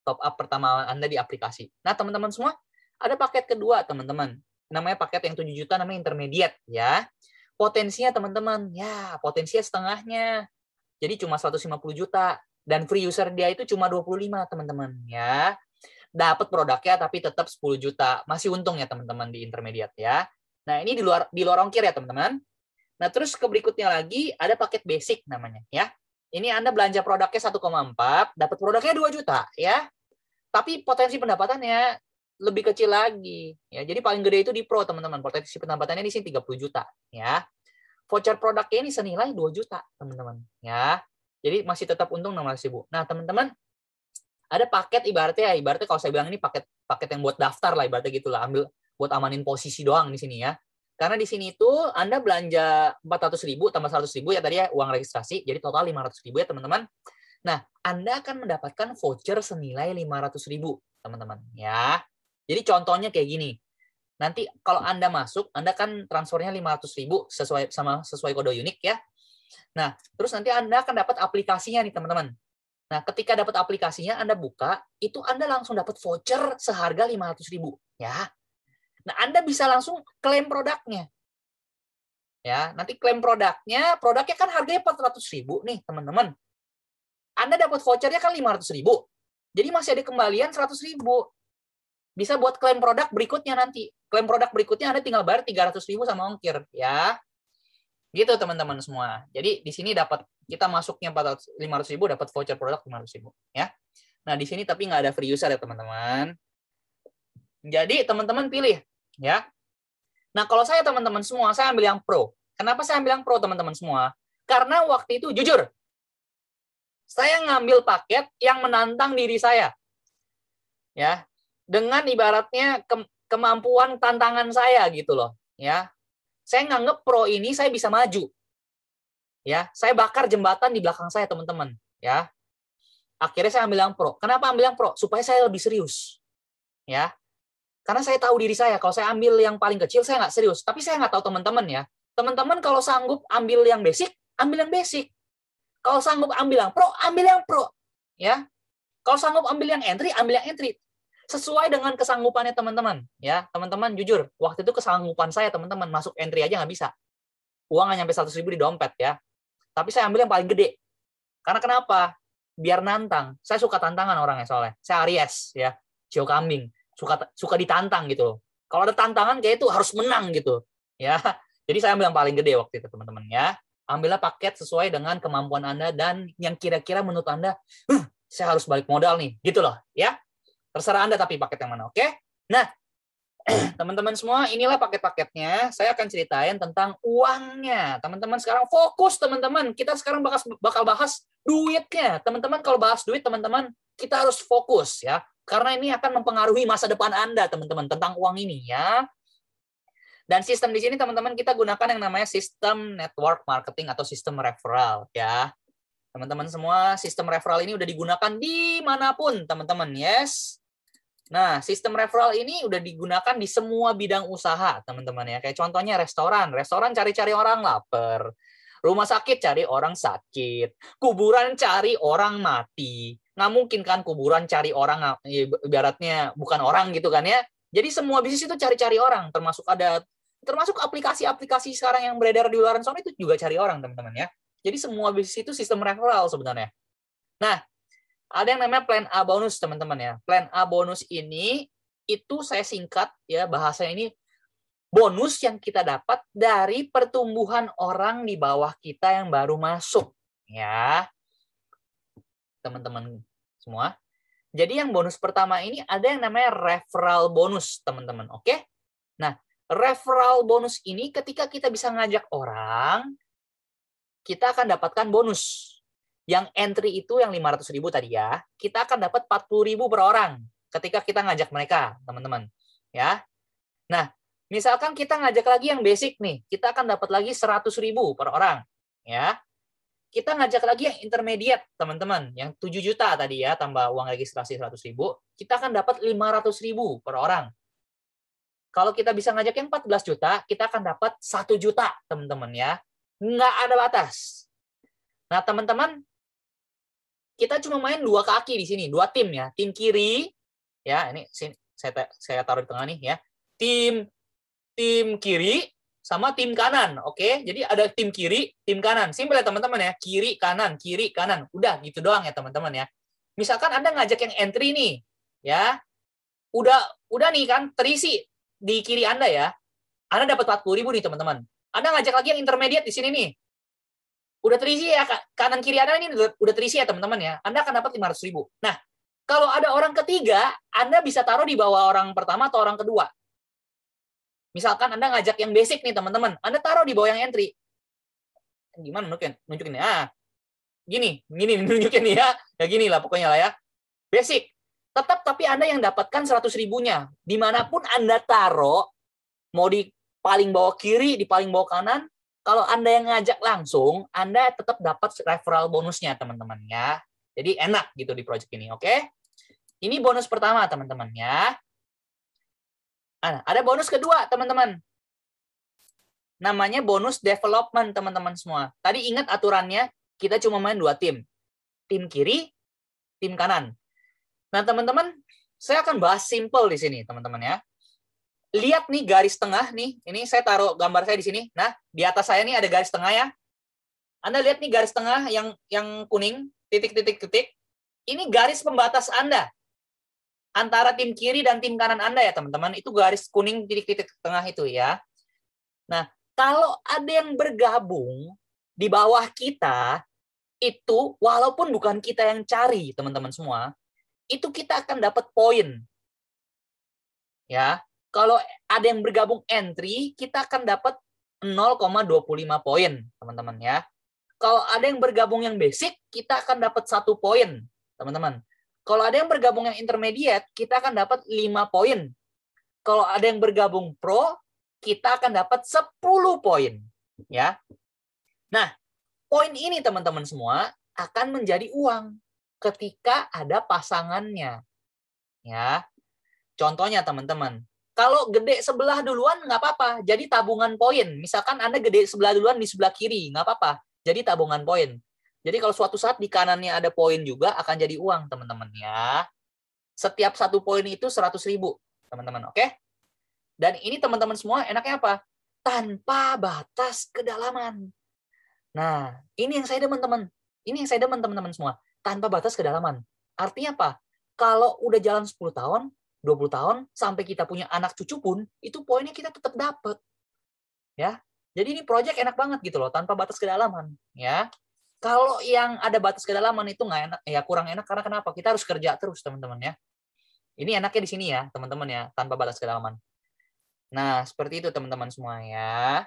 top up pertama Anda di aplikasi. Nah, teman-teman semua, ada paket kedua, teman-teman. Namanya paket yang 7 juta, namanya intermediate, ya. Potensinya, teman-teman, ya, potensinya setengahnya. Jadi cuma 150 juta. Dan free user dia itu cuma 25, teman-teman, ya. Dapat produknya, tapi tetap 10 juta. Masih untung ya, teman-teman, di intermediate, ya. Nah, ini di luar ongkir ya, teman-teman. Nah, terus ke berikutnya lagi, ada paket basic namanya, ya. Ini Anda belanja produknya 1,4, dapat produknya 2 juta, ya. Tapi potensi pendapatannya lebih kecil lagi. Ya, jadi paling gede itu di Pro, teman-teman. Potensi pendapatannya di sini 30 juta. Ya. voucher produknya ini senilai 2 juta, teman-teman. Ya. Jadi masih tetap untung 600.000. Nah, teman-teman, ada paket ibaratnya kalau saya bilang ini paket yang buat daftar lah, ibaratnya gitulah, ambil buat amanin posisi doang di sini ya. Karena di sini itu Anda belanja 400.000 tambah 100.000 ya tadi ya uang registrasi, jadi total 500.000 ya teman-teman. Nah, Anda akan mendapatkan voucher senilai 500.000 teman-teman ya. Jadi contohnya kayak gini. Nanti kalau Anda masuk, Anda kan transfernya 500.000 sesuai kode unik ya. Nah, terus nanti Anda akan dapat aplikasinya nih teman-teman. Nah, ketika dapat aplikasinya Anda buka, itu Anda langsung dapat voucher seharga 500.000 ya. Nah, Anda bisa langsung klaim produknya. Ya, nanti klaim produknya kan harganya 400.000 nih, teman-teman. Anda dapat vouchernya kan 500.000. Jadi masih ada kembalian 100.000. Bisa buat klaim produk berikutnya nanti. Klaim produk berikutnya Anda tinggal bayar 300.000 sama ongkir, ya. Gitu, teman-teman semua. Jadi di sini kita masuknya 500.000 dapat voucher produk 500.000, ya. Nah, di sini tapi nggak ada free user ya, teman-teman. Jadi teman-teman pilih. Ya. Nah, kalau saya teman-teman semua, saya ambil yang pro. Kenapa saya ambil yang pro teman-teman semua? Karena waktu itu jujur, saya ngambil paket yang menantang diri saya. Ya. Dengan ibaratnya kemampuan tantangan saya gitu loh, ya. Saya nganggep pro ini saya bisa maju. Ya, saya bakar jembatan di belakang saya, teman-teman, ya. Akhirnya saya ambil yang pro. Kenapa ambil yang pro? Supaya saya lebih serius. Ya. Karena saya tahu diri saya, kalau saya ambil yang paling kecil, saya nggak serius. Tapi saya nggak tahu teman-teman ya. Teman-teman kalau sanggup ambil yang basic, ambil yang basic. Kalau sanggup ambil yang pro, ambil yang pro. Ya. Kalau sanggup ambil yang entry, ambil yang entry. Sesuai dengan kesanggupannya teman-teman. Ya, teman-teman jujur, waktu itu kesanggupan saya teman-teman, masuk entry aja nggak bisa. Uang nggak nyampe 100.000 di dompet ya. Tapi saya ambil yang paling gede. Karena kenapa? Biar nantang. Saya suka tantangan orangnya soalnya. Saya Aries ya, Cio kambing. Suka ditantang gitu. Kalau ada tantangan kayak itu harus menang gitu. Ya. Jadi saya ambil yang paling gede waktu itu teman-teman ya. Ambillah paket sesuai dengan kemampuan Anda dan yang kira-kira menurut Anda, saya harus balik modal nih, gitu loh, ya. Terserah Anda tapi paket yang mana, oke? Nah, teman-teman semua, inilah paket-paketnya. Saya akan ceritain tentang uangnya. Teman-teman sekarang fokus, teman-teman. Kita sekarang bakal bahas duitnya. Teman-teman kalau bahas duit, teman-teman, kita harus fokus ya. Karena ini akan mempengaruhi masa depan Anda, teman-teman, tentang uang ini ya. Dan sistem di sini, teman-teman, kita gunakan yang namanya sistem network marketing atau sistem referral ya. Teman-teman semua, sistem referral ini udah digunakan dimanapun, teman-teman, yes. Nah, sistem referral ini udah digunakan di semua bidang usaha, teman-teman ya. Kayak contohnya restoran cari-cari orang lapar. Rumah sakit cari orang sakit. Kuburan cari orang mati. Nggak mungkin kan kuburan cari orang, ibaratnya bukan orang gitu kan ya. Jadi semua bisnis itu cari-cari orang, termasuk aplikasi-aplikasi sekarang yang beredar di luar sana itu juga cari orang, teman-teman ya. Jadi semua bisnis itu sistem referral sebenarnya. Nah, ada yang namanya plan A bonus, teman-teman ya. Plan A bonus ini itu saya singkat ya, bahasanya ini bonus yang kita dapat dari pertumbuhan orang di bawah kita yang baru masuk ya. Teman-teman semua. Jadi yang bonus pertama ini ada yang namanya referral bonus, teman-teman. Oke? Nah, referral bonus ini ketika kita bisa ngajak orang, kita akan dapatkan bonus. Yang entry itu yang 500.000 tadi ya, kita akan dapat 40.000 per orang ketika kita ngajak mereka, teman-teman. Ya. Nah, misalkan kita ngajak lagi yang basic nih, kita akan dapat lagi 100.000 per orang. Ya. Kita ngajak lagi yang intermediate, teman-teman, yang 7 juta tadi ya, tambah uang registrasi 100.000, kita akan dapat 500.000 per orang. Kalau kita bisa ngajak yang 14 juta, kita akan dapat 1 juta, teman-teman ya. Nggak ada batas. Nah, teman-teman, kita cuma main 2 kaki di sini, 2 tim ya. Tim kiri, ya, ini saya taruh di tengah nih ya. Tim kiri sama tim kanan, oke? Jadi ada tim kiri, tim kanan. Simpel ya teman-teman ya, kiri, kanan. Udah gitu doang ya teman-teman ya. Misalkan Anda ngajak yang entry nih, ya. Udah nih kan terisi di kiri Anda ya. Anda dapat 40.000 nih teman-teman. Anda ngajak lagi yang intermediate di sini nih. Udah terisi ya, kanan kiri Anda ini udah terisi ya teman-teman ya. Anda akan dapat 500.000. Nah, kalau ada orang ketiga, Anda bisa taruh di bawah orang pertama atau orang kedua. Misalkan Anda ngajak yang basic nih teman-teman, Anda taruh di bawah yang entry. Gimana nunjukin ya? Gini nunjukin ya. Ya gini lah pokoknya lah ya. Basic. Tetap tapi Anda yang dapatkan 100.000-nya. Dimanapun Anda taruh, mau di paling bawah kiri, di paling bawah kanan, kalau Anda yang ngajak langsung, Anda tetap dapat referral bonusnya, teman-teman ya. Jadi enak gitu di project ini, oke? Ini bonus pertama, teman-teman ya. Ada bonus kedua, teman-teman. Namanya bonus development, teman-teman semua. Tadi ingat aturannya, kita cuma main 2 tim. Tim kiri, tim kanan. Nah, teman-teman, saya akan bahas simple di sini, teman-teman ya. Lihat nih garis tengah nih. Ini saya taruh gambar saya di sini. Nah, di atas saya nih ada garis tengah ya. Anda lihat nih garis tengah yang kuning, titik-titik-titik. Ini garis pembatas Anda. Antara tim kiri dan tim kanan Anda ya, teman-teman. Itu garis kuning titik-titik tengah itu ya. Nah, kalau ada yang bergabung di bawah kita, itu walaupun bukan kita yang cari, teman-teman semua, itu kita akan dapat poin. Ya. Kalau ada yang bergabung entry, kita akan dapat 0,25 poin, teman-teman ya. Kalau ada yang bergabung yang basic, kita akan dapat 1 poin, teman-teman. Kalau ada yang bergabung yang intermediate, kita akan dapat 5 poin. Kalau ada yang bergabung pro, kita akan dapat 10 poin, ya. Nah, poin ini teman-teman semua akan menjadi uang ketika ada pasangannya. Ya. Contohnya teman-teman, kalau gede sebelah duluan nggak apa-apa, jadi tabungan poin. Misalkan Anda gede sebelah duluan di sebelah kiri, nggak apa-apa, jadi tabungan poin. Jadi kalau suatu saat di kanannya ada poin juga akan jadi uang, teman-teman ya. Setiap 1 poin itu 100.000, teman-teman, oke? Dan ini teman-teman semua enaknya apa? Tanpa batas kedalaman. Nah, ini yang saya demen, teman. Ini yang saya demen, teman-teman semua. Tanpa batas kedalaman. Artinya apa? Kalau udah jalan 10 tahun, 20 tahun, sampai kita punya anak cucu pun, itu poinnya kita tetap dapat. Ya. Jadi ini project enak banget gitu loh, tanpa batas kedalaman. Ya. Kalau yang ada batas kedalaman itu nggak enak, ya kurang enak karena kenapa? Kita harus kerja terus, teman-teman ya. Ini enaknya di sini ya, teman-teman ya, tanpa batas kedalaman. Nah, seperti itu teman-teman semua ya.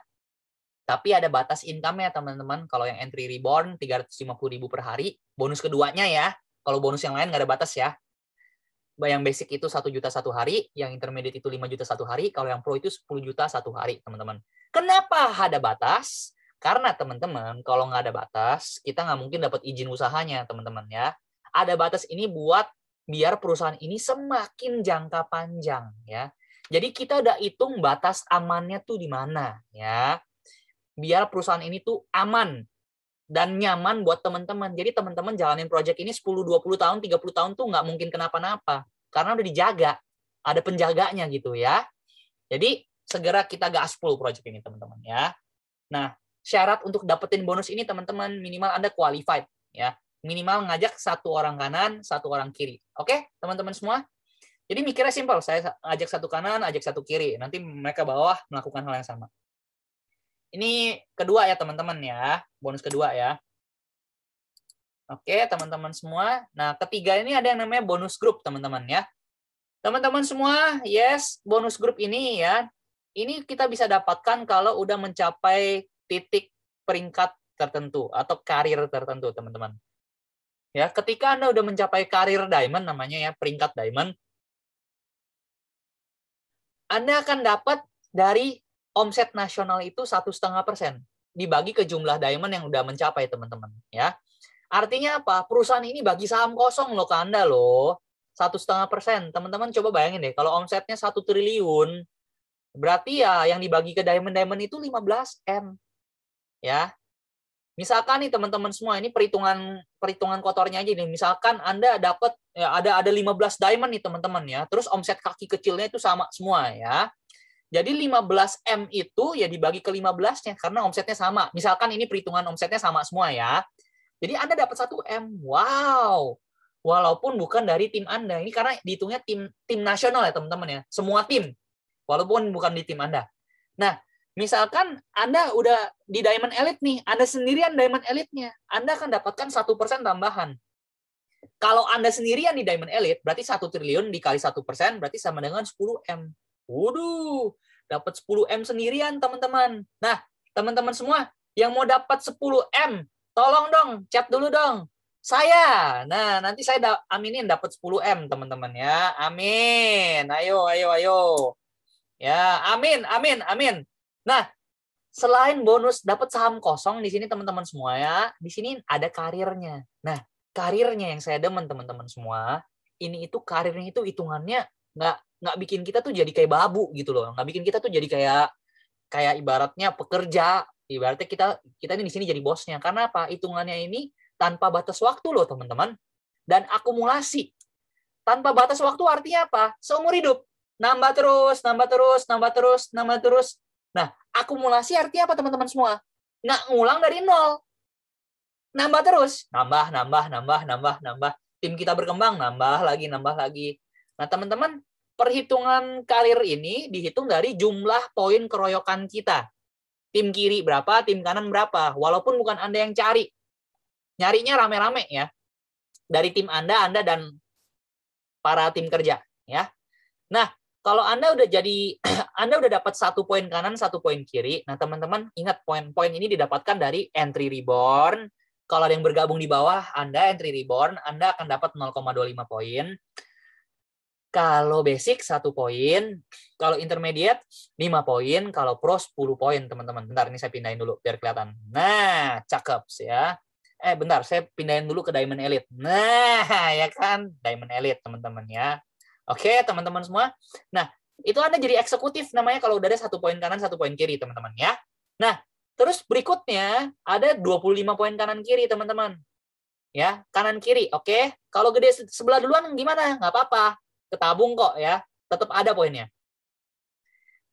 Tapi ada batas income-nya, teman-teman. Kalau yang entry reborn 350.000 per hari, bonus keduanya ya. Kalau bonus yang lain nggak ada batas ya. Yang basic itu 1 juta 1 hari, yang intermediate itu 5 juta 1 hari, kalau yang pro itu 10 juta 1 hari, teman-teman. Kenapa ada batas? Karena teman-teman, kalau nggak ada batas, kita nggak mungkin dapat izin usahanya, teman-teman ya. Ada batas ini buat biar perusahaan ini semakin jangka panjang ya. Jadi kita udah hitung batas amannya tuh di mana ya. Biar perusahaan ini tuh aman dan nyaman buat teman-teman. Jadi teman-teman jalanin project ini 10, 20 tahun, 30 tahun tuh nggak mungkin kenapa-napa. Karena udah dijaga. Ada penjaganya gitu ya. Jadi segera kita gaspol project ini teman-teman ya. Nah, syarat untuk dapetin bonus ini teman-teman minimal Anda qualified ya. Minimal ngajak 1 orang kanan, 1 orang kiri. Oke, teman-teman semua? Jadi mikirnya simpel. Saya ajak 1 kanan, ajak 1 kiri. Nanti mereka bawah melakukan hal yang sama. Ini kedua ya teman-teman ya, bonus kedua ya. Oke teman-teman semua. Nah ketiga ini ada yang namanya bonus grup teman-teman ya. Teman-teman semua, yes bonus grup ini ya. Ini kita bisa dapatkan kalau udah mencapai titik peringkat tertentu atau karir tertentu teman-teman. Ya ketika Anda udah mencapai karir diamond namanya ya, peringkat diamond, Anda akan dapat dari omset nasional itu 1,5% dibagi ke jumlah diamond yang udah mencapai teman-teman ya. Artinya apa? Perusahaan ini bagi saham kosong loh ke Anda loh. 1,5%. Teman-teman coba bayangin deh kalau omsetnya 1 triliun berarti ya yang dibagi ke diamond itu 15 M. Ya. Misalkan nih teman-teman semua ini perhitungan kotornya aja nih. Misalkan Anda dapat ya ada 15 diamond nih teman-teman ya. Terus omset kaki kecilnya itu sama semua ya. Jadi 15 M itu ya dibagi ke 15-nya karena omsetnya sama. Misalkan ini perhitungan omsetnya sama semua ya. Jadi Anda dapat 1 M. Wow. Walaupun bukan dari tim Anda. Ini karena dihitungnya tim nasional ya teman-teman ya. Semua tim. Walaupun bukan di tim Anda. Nah, misalkan Anda udah di Diamond Elite nih. Anda sendirian Diamond Elite-nya. Anda akan dapatkan 1% tambahan. Kalau Anda sendirian di Diamond Elite, berarti 1 triliun dikali 1% berarti sama dengan 10 M. Waduh, dapat 10 M sendirian, teman-teman. Nah, teman-teman semua, Yang mau dapat 10M, tolong dong, chat dulu dong. Saya. Nah, nanti saya aminin dapat 10M, teman-teman ya. Amin. Ayo. Ya, amin. Nah, selain bonus dapat saham kosong di sini teman-teman semua ya, di sini ada karirnya. Nah, karirnya yang saya demen teman-teman semua, ini itu karirnya itu hitungannya nggak bikin kita tuh jadi kayak babu gitu loh, nggak bikin kita tuh jadi kayak ibaratnya pekerja, ibaratnya kita ini di sini jadi bosnya. Karena apa? Hitungannya ini tanpa batas waktu loh teman-teman, dan akumulasi. Tanpa batas waktu artinya apa? Seumur hidup, nambah terus. Nah, akumulasi artinya apa teman-teman semua? Nggak ngulang dari nol. Nambah terus. Nambah. Tim kita berkembang, nambah lagi. Nah, teman-teman, perhitungan karir ini dihitung dari jumlah poin keroyokan kita. Tim kiri berapa, tim kanan berapa. Walaupun bukan Anda yang cari. Nyarinya rame-rame ya. Dari tim Anda dan para tim kerja. Ya. Nah, kalau Anda udah dapat 1 poin kanan, 1 poin kiri. Nah, teman-teman ingat poin-poin ini didapatkan dari entry reborn. Kalau ada yang bergabung di bawah Anda entry reborn, Anda akan dapat 0,25 poin. Kalau basic 1 poin, kalau intermediate 5 poin, kalau pro 10 poin, teman-teman. Bentar, ini saya pindahin dulu biar kelihatan. Nah, cakep ya. Bentar, saya pindahin dulu ke Diamond Elite. Nah, ya kan, Diamond Elite, teman-teman ya. Oke, teman-teman semua. Nah, itu Anda jadi eksekutif namanya kalau udah ada 1 poin kanan, 1 poin kiri, teman-teman ya. Nah, terus berikutnya ada 25 poin kanan kiri, teman-teman. Ya, kanan kiri. Oke. Kalau gede sebelah duluan gimana? Nggak apa-apa. Ketabung kok ya. Tetap ada poinnya.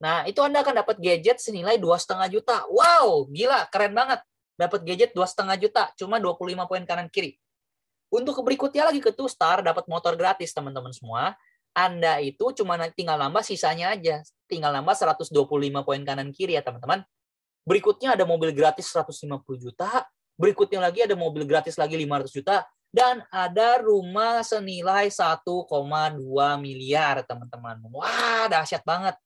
Nah, itu Anda akan dapat gadget senilai 2,5 juta. Wow, gila, keren banget. Dapat gadget 2,5 juta, cuma 25 poin kanan kiri. Untuk berikutnya lagi ke 2 star, dapat motor gratis, teman-teman semua. Anda itu cuma tinggal nambah sisanya aja. Tinggal nambah 125 poin kanan kiri ya, teman-teman. Berikutnya ada mobil gratis 150 juta. Berikutnya lagi ada mobil gratis lagi 500 juta. Dan ada rumah senilai 1,2 miliar, teman-teman. Wah, dahsyat banget.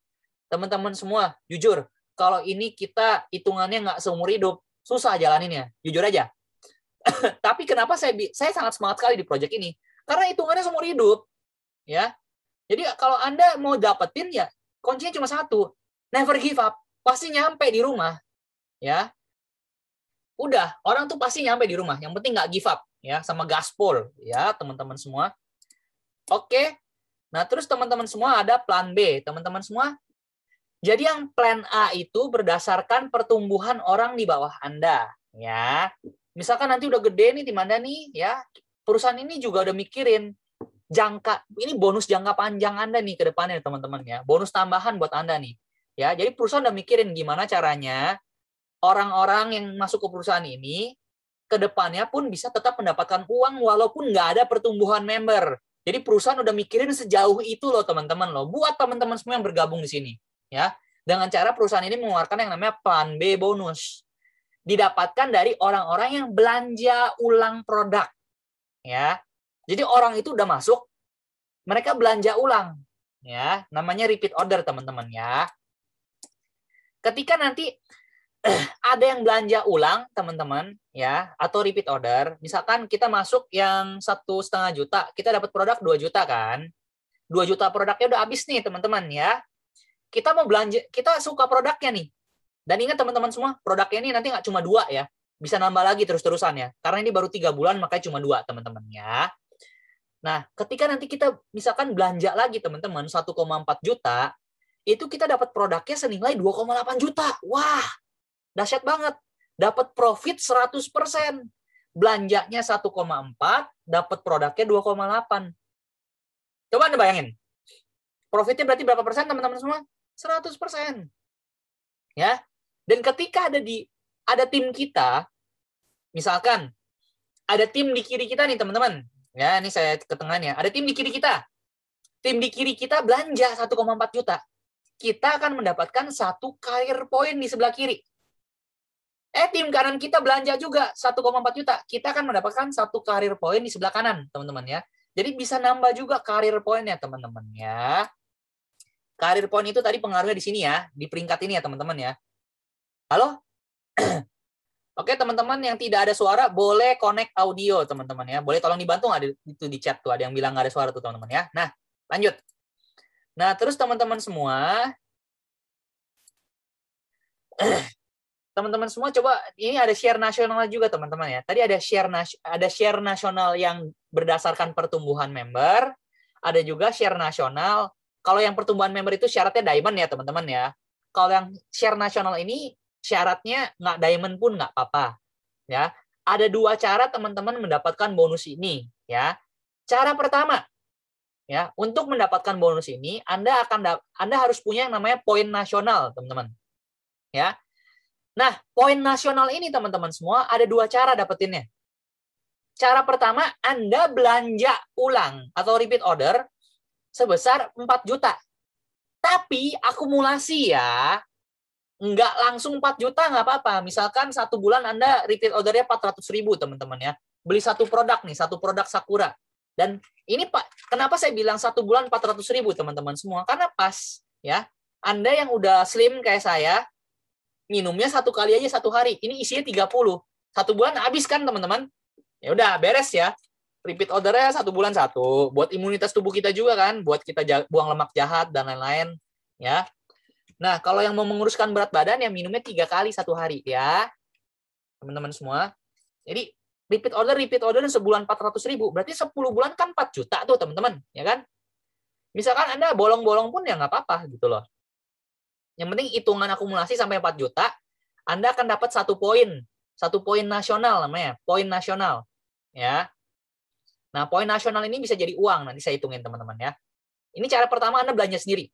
Teman-teman semua, jujur, kalau ini kita hitungannya nggak seumur hidup, susah jalaninnya. Jujur aja. Tapi kenapa saya sangat semangat sekali di project ini? Karena hitungannya seumur hidup. Ya. Jadi kalau Anda mau dapetin ya kuncinya cuma satu, never give up. Pasti nyampe di rumah. Ya. Udah, orang tuh pasti nyampe di rumah. Yang penting nggak give up ya, sama gaspol ya, teman-teman semua. Oke. Nah, terus teman-teman semua ada plan B, teman-teman semua. Jadi yang plan A itu berdasarkan pertumbuhan orang di bawah Anda, ya. Misalkan nanti udah gede nih tim Anda nih, ya. Perusahaan ini juga udah mikirin ini bonus jangka panjang Anda nih ke depannya, teman-teman ya. Bonus tambahan buat Anda nih. Ya, jadi perusahaan udah mikirin gimana caranya orang-orang yang masuk ke perusahaan ini ke depannya pun bisa tetap mendapatkan uang walaupun nggak ada pertumbuhan member. Jadi perusahaan udah mikirin sejauh itu loh, teman-teman loh. Buat teman-teman semua yang bergabung di sini. Ya, dengan cara perusahaan ini mengeluarkan yang namanya plan B bonus. Didapatkan dari orang-orang yang belanja ulang produk. Ya. Jadi orang itu udah masuk, mereka belanja ulang. Ya, namanya repeat order, teman-teman ya. Ketika nanti ada yang belanja ulang, teman-teman, ya, atau repeat order, misalkan kita masuk yang 1,5 juta, kita dapat produk 2 juta kan? 2 juta produknya udah habis nih, teman-teman ya. Kita mau belanja, kita suka produknya nih. Dan ingat teman-teman semua, produknya ini nanti nggak cuma 2 ya. Bisa nambah lagi terus-terusan ya. Karena ini baru 3 bulan, makanya cuma 2 teman-teman ya. Nah, ketika nanti kita misalkan belanja lagi teman-teman 1,4 juta, itu kita dapat produknya senilai 2,8 juta. Wah, dahsyat banget. Dapat profit 100%. Belanjanya 1,4, dapat produknya 2,8. Coba Anda bayangin. Profitnya berarti berapa persen teman-teman semua? 100%. Ya. Dan ketika ada tim kita, misalkan ada tim di kiri kita nih teman-teman. Ya, ini saya ke tengahnya. Ada tim di kiri kita. Tim di kiri kita belanja 1,4 juta. Kita akan mendapatkan 1 career point di sebelah kiri. Tim kanan kita belanja juga 1,4 juta. Kita akan mendapatkan 1 career point di sebelah kanan, teman-teman ya. Jadi bisa nambah juga career point-nya, teman-teman ya. Career point itu tadi pengaruhnya di sini ya, di peringkat ini ya, teman-teman ya. Halo? Oke, teman-teman yang tidak ada suara boleh connect audio, teman-teman ya. Boleh tolong dibantu nggak itu di chat tuh, ada yang bilang nggak ada suara tuh, teman-teman ya. Nah, lanjut. Nah, terus teman-teman semua, teman-teman semua coba, ini ada share nasional juga, teman-teman ya. Tadi ada share nasional yang berdasarkan pertumbuhan member, ada juga share nasional. Kalau yang pertumbuhan member itu syaratnya diamond ya, teman-teman ya. Kalau yang share nasional ini syaratnya nggak diamond pun nggak apa-apa ya. Ada dua cara teman-teman mendapatkan bonus ini ya. Cara pertama ya, untuk mendapatkan bonus ini Anda harus punya yang namanya poin nasional, teman-teman ya. Nah, poin nasional ini teman-teman semua ada dua cara dapetinnya. Cara pertama, Anda belanja ulang atau repeat order sebesar 4 juta. Tapi akumulasi ya, nggak langsung 4 juta nggak apa-apa. Misalkan 1 bulan Anda repeat ordernya 400.000, teman-teman ya. Beli satu produk nih, satu produk Sakura. Dan ini Pak, kenapa saya bilang 1 bulan 400.000, teman-teman semua? Karena pas ya, Anda yang udah slim kayak saya, minumnya 1 kali aja 1 hari. Ini isinya 30. 1 bulan habis kan, teman-teman? Ya udah, beres ya. Repeat ordernya 1 bulan 1. Buat imunitas tubuh kita juga kan. Buat kita buang lemak jahat dan lain-lain. Ya. Nah, kalau yang mau menguruskan berat badan, ya minumnya 3 kali 1 hari. Ya. Teman-teman semua. Jadi, repeat order sebulan 400.000. Berarti 10 bulan kan 4 juta tuh, teman-teman. Ya kan? Misalkan Anda bolong-bolong pun ya nggak apa-apa gitu loh. Yang penting hitungan akumulasi sampai 4 juta, Anda akan dapat 1 poin. 1 poin nasional namanya, poin nasional. Ya. Nah, poin nasional ini bisa jadi uang, nanti saya hitungin teman-teman ya. Ini cara pertama Anda belanja sendiri.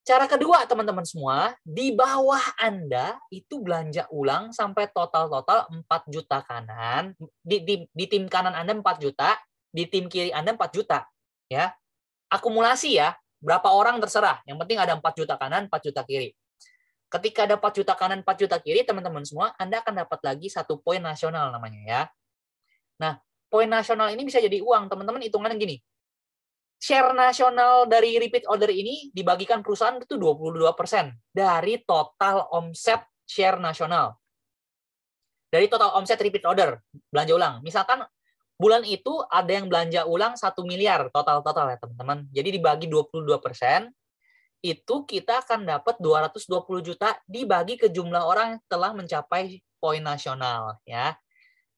Cara kedua teman-teman semua, di bawah Anda itu belanja ulang sampai total-total 4 juta kanan. Di tim kanan Anda 4 juta, di tim kiri Anda 4 juta. Ya. Akumulasi ya. Berapa orang terserah. Yang penting ada 4 juta kanan, 4 juta kiri. Ketika ada 4 juta kanan, 4 juta kiri, teman-teman semua, Anda akan dapat lagi 1 poin nasional namanya ya. Nah, poin nasional ini bisa jadi uang. Teman-teman hitungannya gini. Share nasional dari repeat order ini dibagikan perusahaan itu 22% dari total omset share nasional. Dari total omset repeat order, belanja ulang. Misalkan bulan itu ada yang belanja ulang 1 miliar total-total ya teman-teman. Jadi dibagi 22%, itu kita akan dapat 220 juta dibagi ke jumlah orang yang telah mencapai poin nasional ya.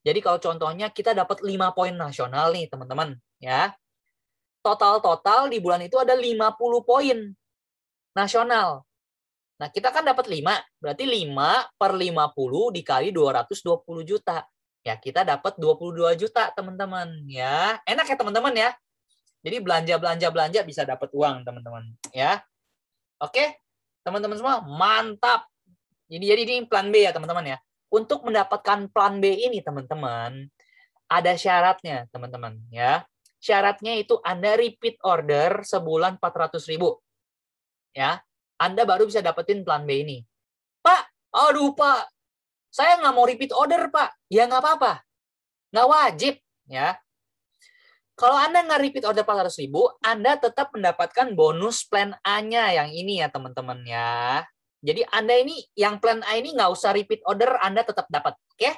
Jadi kalau contohnya kita dapat 5 poin nasional nih teman-teman ya. Total di bulan itu ada 50 poin nasional. Nah, kita kan dapat 5, berarti 5 per 50 dikali 220 juta. Ya, kita dapat 22 juta, teman-teman. Ya, enak ya, teman-teman ya. Jadi belanja bisa dapat uang, teman-teman. Ya, oke, teman-teman semua, mantap. Jadi ini plan B ya, teman-teman ya. Untuk mendapatkan plan B ini, teman-teman, ada syaratnya, teman-teman. Ya, syaratnya itu Anda repeat order sebulan 400.000. Ya, Anda baru bisa dapetin plan B ini. Pak, aduh Pak, saya nggak mau repeat order, Pak. Ya nggak apa-apa. Nggak wajib. Ya. Kalau Anda nggak repeat order 400.000, Anda tetap mendapatkan bonus plan A-nya yang ini ya, teman-teman ya. Jadi Anda ini, yang plan A ini nggak usah repeat order, Anda tetap dapat. Oke?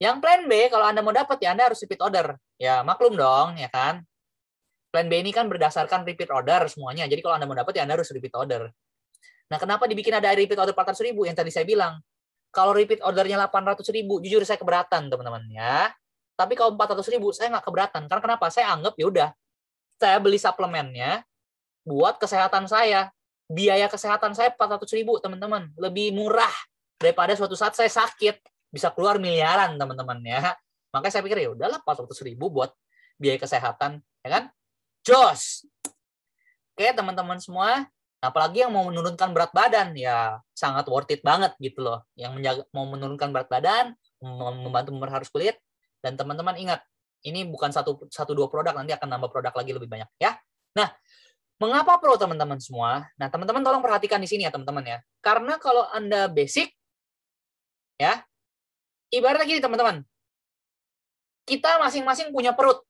Yang plan B, kalau Anda mau dapat, ya Anda harus repeat order. Ya, maklum dong, ya kan? Plan B ini kan berdasarkan repeat order semuanya. Jadi kalau Anda mau dapat, ya Anda harus repeat order. Nah, kenapa dibikin ada repeat order 400.000? Yang tadi saya bilang. Kalau repeat ordernya 800.000, jujur saya keberatan, teman-teman ya. Tapi kalau 400.000, saya nggak keberatan. Karena kenapa? Saya anggap ya udah, saya beli suplemennya buat kesehatan saya. Biaya kesehatan saya 400.000, teman-teman. Lebih murah daripada suatu saat saya sakit bisa keluar miliaran, teman-teman ya. Makanya saya pikir ya udahlah 400.000 buat biaya kesehatan, ya kan? Jos. Oke, teman-teman semua. Apalagi yang mau menurunkan berat badan, ya sangat worth it banget gitu loh. Yang mau menurunkan berat badan, membantu memperhalus kulit. Dan teman-teman ingat, ini bukan satu dua produk, nanti akan nambah produk lagi lebih banyak ya. Nah, mengapa pro teman-teman semua? Nah, teman-teman tolong perhatikan di sini ya teman-teman ya. Karena kalau Anda basic, ya, ibaratnya gini teman-teman. Kita masing-masing punya perut.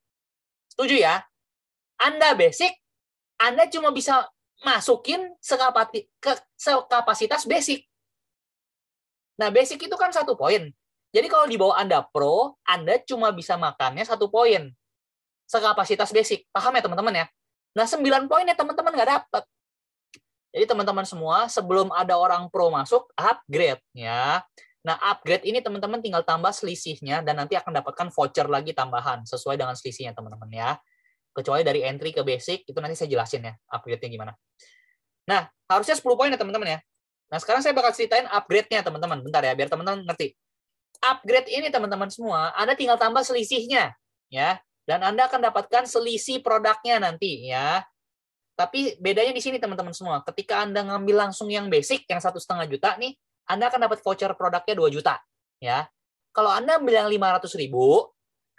Setuju ya? Anda basic, Anda cuma bisa masukin sekapasitas basic. Nah, basic itu kan 1 poin. Jadi kalau di bawah Anda Pro, Anda cuma bisa makannya 1 poin. Sekapasitas basic. Paham ya teman-teman ya? Nah 9 poinnya teman-teman nggak dapat. Jadi teman-teman semua, sebelum ada orang Pro masuk, upgrade ya. Nah, upgrade ini teman-teman tinggal tambah selisihnya dan nanti akan dapatkan voucher lagi tambahan sesuai dengan selisihnya teman-teman ya. Kecuali dari entry ke basic, itu nanti saya jelasin ya, upgrade-nya gimana. Nah, harusnya 10 poin ya teman-teman ya. Nah, sekarang saya bakal ceritain upgrade-nya teman-teman. Bentar ya, biar teman-teman ngerti. Upgrade ini teman-teman semua, Anda tinggal tambah selisihnya ya. Dan Anda akan dapatkan selisih produknya nanti ya. Tapi bedanya di sini teman-teman semua. Ketika Anda ngambil langsung yang basic, yang 1,5 juta nih, Anda akan dapat voucher produknya 2 juta. Ya. Kalau Anda ambil yang 500.000,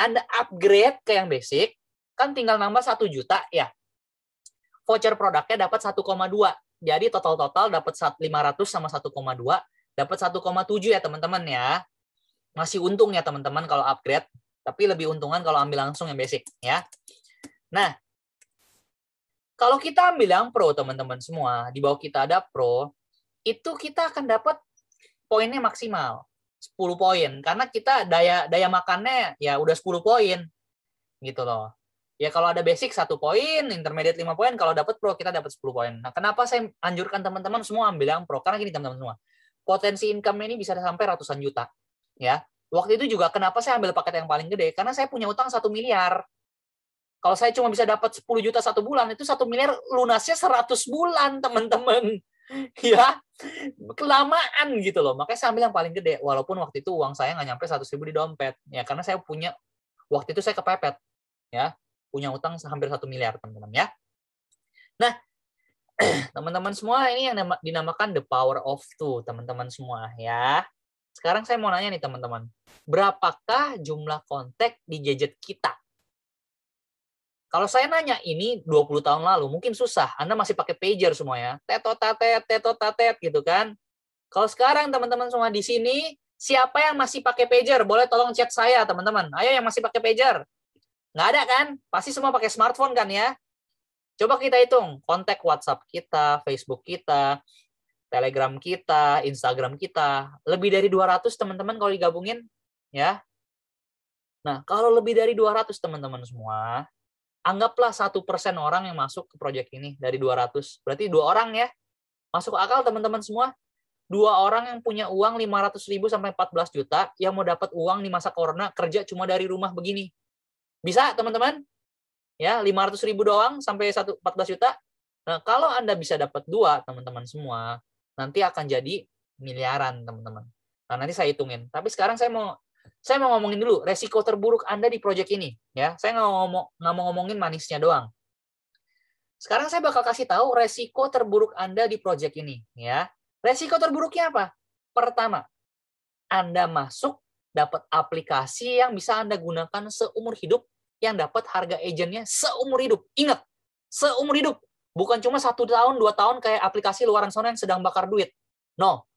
Anda upgrade ke yang basic, kan tinggal nambah 1 juta ya. Voucher produknya dapat 1,2. Jadi total-total dapat 500 sama 1,2, dapat 1,7 ya teman-teman ya. Masih untung ya teman-teman kalau upgrade, tapi lebih untungan kalau ambil langsung yang basic ya. Nah, kalau kita ambil yang Pro teman-teman semua, di bawah kita ada Pro, itu kita akan dapat poinnya maksimal 10 poin karena kita daya makannya ya udah 10 poin gitu loh. Ya kalau ada basic 1 poin, intermediate 5 poin, kalau dapat Pro kita dapat 10 poin. Nah, kenapa saya anjurkan teman-teman semua ambil yang Pro? Karena gini teman-teman semua. Potensi income ini bisa sampai ratusan juta. Ya. Waktu itu juga kenapa saya ambil paket yang paling gede? Karena saya punya utang 1 miliar. Kalau saya cuma bisa dapat 10 juta 1 bulan, itu 1 miliar lunasnya 100 bulan, teman-teman. Ya, kelamaan gitu loh. Makanya saya ambil yang paling gede. Walaupun waktu itu uang saya nggak nyampe 100.000 di dompet. Ya, karena saya punya, waktu itu saya kepepet. Ya, punya utang hampir 1 miliar, teman-teman ya. Nah, teman-teman semua, ini yang dinamakan the power of two, teman-teman semua ya. Sekarang saya mau nanya nih teman-teman, berapakah jumlah kontak di gadget kita? Kalau saya nanya ini 20 tahun lalu, mungkin susah. Anda masih pakai pager semua ya. Tetot-tatet gitu kan. Kalau sekarang teman-teman semua di sini, siapa yang masih pakai pager? Boleh tolong chat saya teman-teman. Ayo yang masih pakai pager. Nggak ada kan? Pasti semua pakai smartphone kan ya? Coba kita hitung. Kontak WhatsApp kita, Facebook kita, Telegram kita, Instagram kita. Lebih dari 200 teman-teman kalau digabungin. Ya. Nah, kalau lebih dari 200 teman-teman semua, anggaplah 1% orang yang masuk ke proyek ini dari 200. Berarti 2 orang ya. Masuk akal teman-teman semua. 2 orang yang punya uang 500.000 sampai 14 juta yang mau dapat uang di masa corona kerja cuma dari rumah begini. Bisa teman-teman? Ya, 500.000 doang sampai 14 juta. Nah, kalau Anda bisa dapat 2 teman-teman semua, nanti akan jadi miliaran teman-teman. Nah, nanti saya hitungin. Tapi sekarang saya mau ngomongin dulu resiko terburuk Anda di proyek ini. Ya, saya nggak mau ngomongin manisnya doang. Sekarang saya bakal kasih tahu resiko terburuk Anda di proyek ini. Ya, resiko terburuknya apa? Pertama, Anda masuk dapat aplikasi yang bisa Anda gunakan seumur hidup, yang dapat harga agentnya seumur hidup. Ingat, seumur hidup. Bukan cuma 1 tahun, 2 tahun kayak aplikasi luaran sana yang sedang bakar duit. No.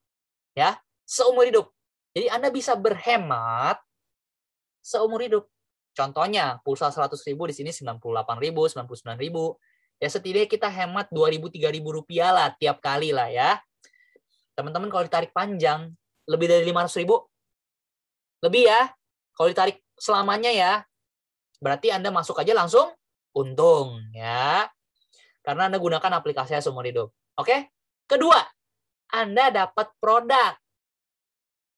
Ya, seumur hidup. Jadi Anda bisa berhemat seumur hidup. Contohnya, pulsa 100.000 di sini 98.000, 99.000. Ya setidaknya kita hemat 2.000-3.000 rupiah lah tiap kali lah ya. Teman-teman kalau ditarik panjang, lebih dari 500.000? Lebih ya. Kalau ditarik selamanya ya, berarti Anda masuk aja langsung untung ya. Karena Anda gunakan aplikasinya seumur hidup. Oke? Kedua, Anda dapat produk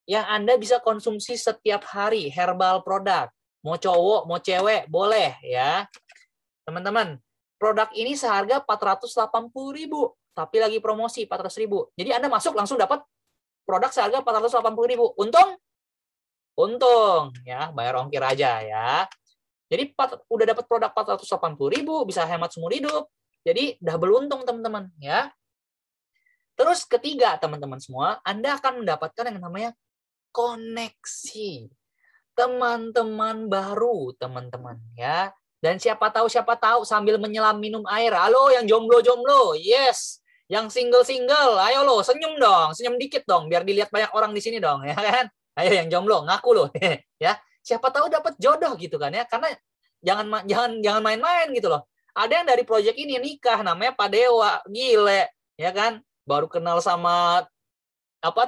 yang Anda bisa konsumsi setiap hari, herbal produk. Mau cowok, mau cewek, boleh ya. Teman-teman, produk ini seharga 480.000, tapi lagi promosi 400.000. Jadi Anda masuk langsung dapat produk seharga 480.000. Untung? Untung ya, bayar ongkir aja ya. Jadi udah dapat produk 480.000, bisa hemat seumur hidup. Jadi double untung teman-teman ya. Terus ketiga teman-teman semua, Anda akan mendapatkan yang namanya koneksi. Teman-teman baru teman-teman ya. Dan siapa tahu sambil menyelam minum air. Halo yang jomblo-jomblo, yes. Yang single-single, ayo lo senyum dong, senyum dikit dong biar dilihat banyak orang di sini dong ya kan. Ayo yang jomblo ngaku lo ya. Siapa tahu dapat jodoh gitu kan ya. Karena jangan main-main gitu loh. Ada yang dari proyek ini nikah namanya Pak Dewa, gile ya kan. Baru kenal sama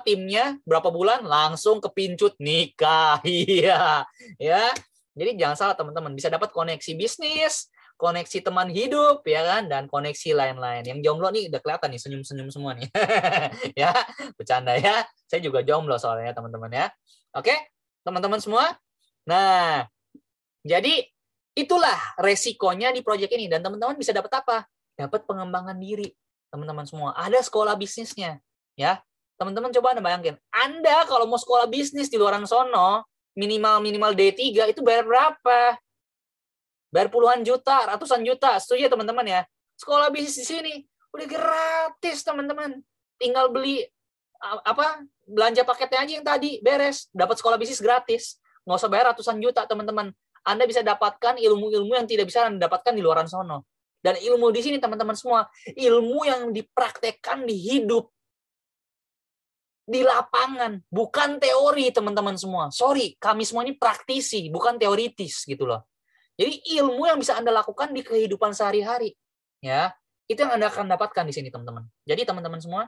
timnya berapa bulan langsung kepincut nikah. Iya, ya. Jadi jangan salah teman-teman, bisa dapat koneksi bisnis, koneksi teman hidup ya kan, dan koneksi lain-lain. Yang jomblo nih udah kelihatan nih senyum-senyum semua nih. Ya, bercanda ya. Saya juga jomblo soalnya teman-teman ya. Oke, teman-teman semua. Nah, jadi itulah resikonya di proyek ini, dan teman-teman bisa dapat apa? Dapat pengembangan diri, teman-teman semua. Ada sekolah bisnisnya, ya. Teman-teman coba Anda bayangin, Anda kalau mau sekolah bisnis di luar sono, minimal D3 itu bayar berapa? Bayar puluhan juta, ratusan juta. Setuju ya teman-teman ya? Sekolah bisnis di sini udah gratis, teman-teman. Tinggal beli belanja paketnya aja yang tadi beres, dapat sekolah bisnis gratis. Nggak usah bayar ratusan juta, teman-teman. Anda bisa dapatkan ilmu-ilmu yang tidak bisa Anda dapatkan di luar sono. Dan ilmu di sini teman-teman semua, ilmu yang dipraktekkan di hidup, di lapangan, bukan teori teman-teman semua. Sorry, kami semua ini praktisi, bukan teoritis gitu loh. Jadi ilmu yang bisa Anda lakukan di kehidupan sehari-hari, ya, itu yang Anda akan dapatkan di sini teman-teman. Jadi teman-teman semua,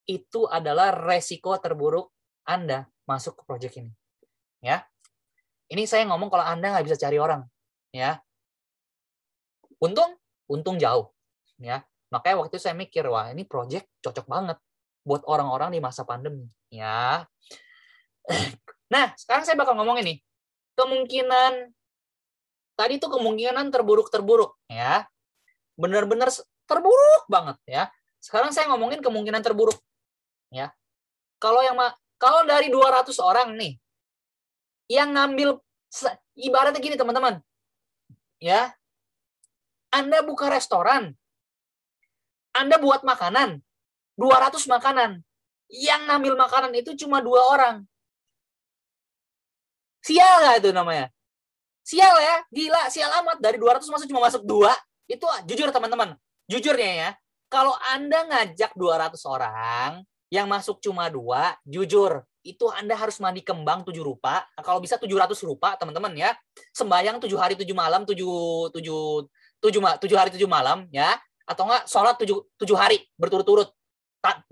itu adalah resiko terburuk Anda masuk ke proyek ini, ya. Ini saya ngomong kalau Anda nggak bisa cari orang, ya. Untung jauh, ya. Makanya waktu itu saya mikir, wah ini proyek cocok banget buat orang-orang di masa pandemi, ya. Nah, sekarang saya bakal ngomong ini. Kemungkinan tadi itu kemungkinan terburuk, ya. Benar-benar terburuk banget, ya. Sekarang saya ngomongin kemungkinan terburuk, ya. Kalau dari 200 orang nih yang ngambil, ibaratnya gini teman-teman, ya. Anda buka restoran, Anda buat makanan, 200 makanan. Yang ngambil makanan itu cuma 2 orang. Sial nggak itu namanya? Sial ya, gila, sial amat. Dari 200 cuma masuk 2. Itu jujur teman-teman, jujurnya ya, kalau Anda ngajak 200 orang, yang masuk cuma 2, jujur, itu Anda harus mandi kembang 7 rupa, kalau bisa 700 rupa teman-teman ya. Sembayang 7 hari 7 malam, 7 hari 7 malam ya. Atau enggak sholat 7 hari berturut-turut.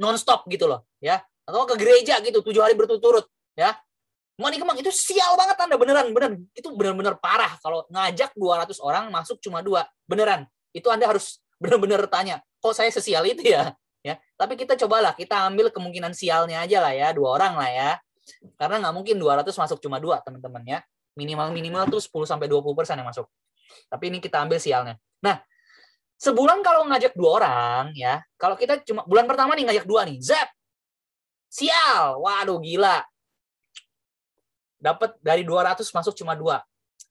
Non-stop gitu loh ya, atau ke gereja gitu 7 hari berturut-turut ya. Mandi kembang itu sial banget Anda, beneran itu bener-bener parah kalau ngajak 200 orang masuk cuma 2, beneran itu Anda harus bener-bener tanya, kok saya sesial itu ya. Tapi kita cobalah, kita ambil kemungkinan sialnya aja lah ya, 2 orang lah ya, karena nggak mungkin 200 masuk cuma 2 teman-teman ya, minimal tuh 10-20% yang masuk, tapi ini kita ambil sialnya. Nah, sebulan kalau ngajak 2 orang ya, kalau kita cuma bulan pertama nih ngajak 2 nih, zap, sial, waduh gila, dapat dari 200 masuk cuma 2,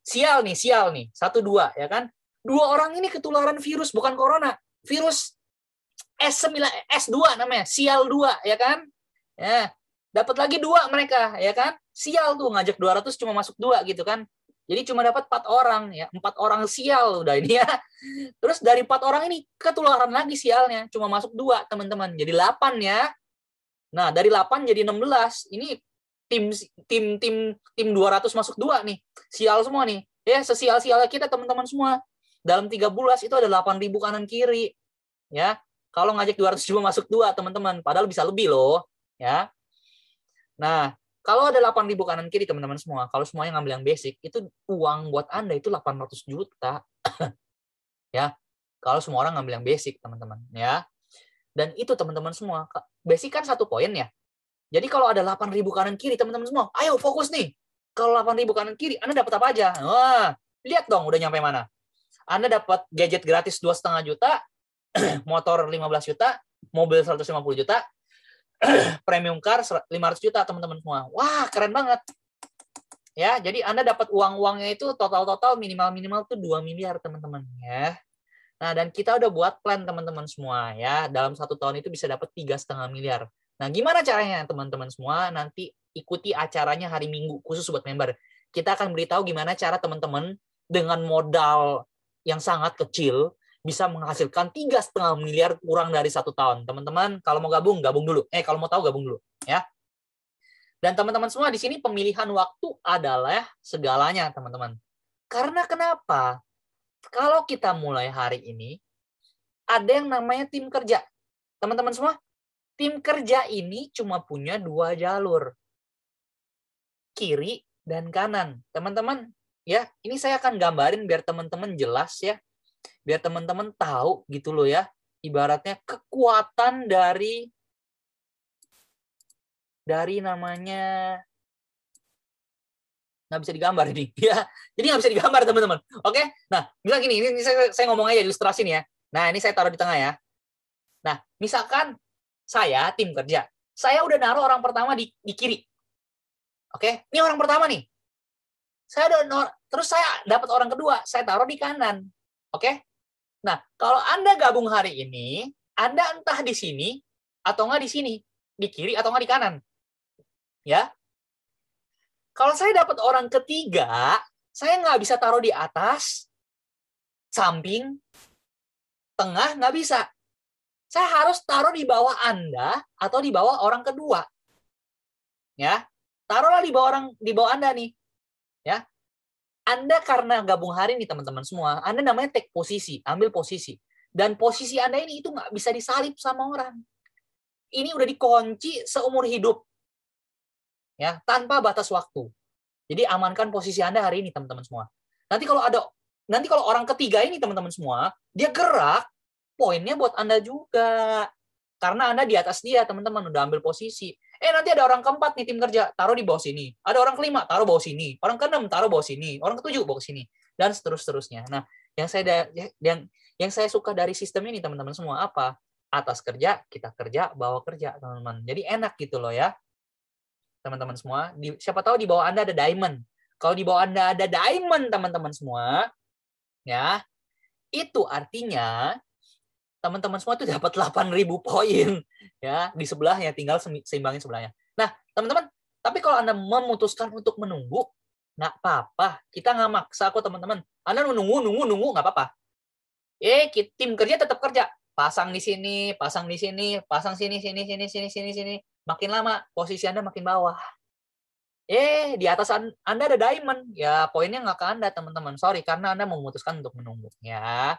sial nih 1-2 ya kan. 2 orang ini ketularan virus, bukan corona, virus S2 namanya, sial 2 ya kan ya. Dapat lagi 2 mereka ya kan, sial tuh, ngajak 200 cuma masuk 2 gitu kan. Jadi cuma dapat 4 orang ya, 4 orang sial udah ini ya. Terus dari 4 orang ini ketularan lagi sialnya, cuma masuk 2 teman-teman, jadi 8 ya. Nah, dari 8 jadi 16. Ini tim 200 masuk 2 nih. Sial semua nih. Ya, sesial-sialnya kita teman-teman semua. Dalam 3 bulan itu ada 8.000 kanan kiri. Ya. Kalau ngajak 200 cuma masuk 2, teman-teman, padahal bisa lebih loh, ya. Nah, kalau ada 8.000 kanan kiri teman-teman semua, kalau semuanya ngambil yang basic, itu uang buat Anda itu 800 juta. Ya. Kalau semua orang ngambil yang basic, teman-teman, ya. Dan itu teman-teman semua, basic kan 1 poin ya. Jadi kalau ada 8.000 kanan kiri teman-teman semua, ayo fokus nih. Kalau 8.000 kanan kiri, Anda dapat apa aja? Wah, lihat dong udah nyampe mana. Anda dapat gadget gratis 2,5 juta, motor 15 juta, mobil 150 juta, premium car 500 juta teman-teman semua. Wah, keren banget. Ya, jadi Anda dapat uang-uangnya itu total minimal tuh 2 miliar teman-teman ya. Nah, dan kita udah buat plan teman-teman semua ya. Dalam 1 tahun itu bisa dapat 3,5 miliar. Nah, gimana caranya teman-teman semua? Nanti ikuti acaranya hari Minggu khusus buat member. Kita akan beritahu gimana cara teman-teman dengan modal yang sangat kecil bisa menghasilkan 3,5 miliar kurang dari 1 tahun. Teman-teman, kalau mau gabung dulu. Kalau mau tahu gabung dulu, ya. Dan teman-teman semua di sini pemilihan waktu adalah segalanya, teman-teman. Karena kenapa? Kalau kita mulai hari ini, ada yang namanya tim kerja. Teman-teman semua, Tim kerja ini cuma punya 2 jalur. Kiri dan kanan. Teman-teman, ya, ini saya akan gambarin biar teman-teman jelas ya. Biar teman-teman tahu gitu loh ya. Ibaratnya kekuatan dari namanya, nggak bisa digambar ini ya. Jadi nggak bisa digambar teman-teman. Oke? Nah, misal gini, ini saya ngomong aja ilustrasi nih ya. Nah, ini saya taruh di tengah ya. Nah, misalkan saya tim kerja. Saya udah naruh orang pertama di kiri. Oke? Ini orang pertama nih. Terus saya dapat orang kedua, saya taruh di kanan. Oke? Nah, kalau Anda gabung hari ini, Anda entah di sini atau nggak di sini, di kiri atau nggak di kanan. Ya? Kalau saya dapat orang ketiga, saya nggak bisa taruh di atas, samping, tengah, nggak bisa. Saya harus taruh di bawah Anda atau di bawah orang kedua. Ya, taruhlah di bawah Anda nih. Ya, Anda karena gabung hari ini teman-teman semua, Anda namanya take posisi, ambil posisi. Dan posisi Anda ini itu nggak bisa disalip sama orang. Ini udah dikunci seumur hidup. Ya, tanpa batas waktu. Jadi amankan posisi Anda hari ini teman-teman semua. Nanti kalau orang ketiga ini teman-teman semua, dia gerak, poinnya buat Anda juga. Karena Anda di atas dia, teman-teman, udah ambil posisi. Nanti ada orang keempat nih tim kerja, taruh di bawah sini. Ada orang kelima, taruh bawah sini. Orang keenam, taruh bawah sini. Orang ketujuh, bawah sini. Dan seterusnya. Nah, yang saya suka dari sistem ini, teman-teman semua, apa? Atas kerja, kita kerja, bawah kerja, teman-teman. Jadi enak gitu loh ya. Teman-teman semua. Siapa tahu di bawah Anda ada diamond. Kalau di bawah Anda ada diamond, teman-teman semua, ya, itu artinya teman-teman semua itu dapat 8.000 poin ya, di sebelahnya, tinggal seimbangin sebelahnya. Nah, teman-teman, tapi kalau Anda memutuskan untuk menunggu, nggak apa-apa. Kita nggak maksa kok, teman-teman. Anda nunggu nggak apa-apa. Tim kerja tetap kerja. Pasang di sini, pasang di sini, pasang sini. Makin lama posisi Anda makin bawah. Di atas Anda ada diamond. Ya, poinnya nggak ke Anda, teman-teman. Sorry, karena Anda memutuskan untuk menunggu. Ya.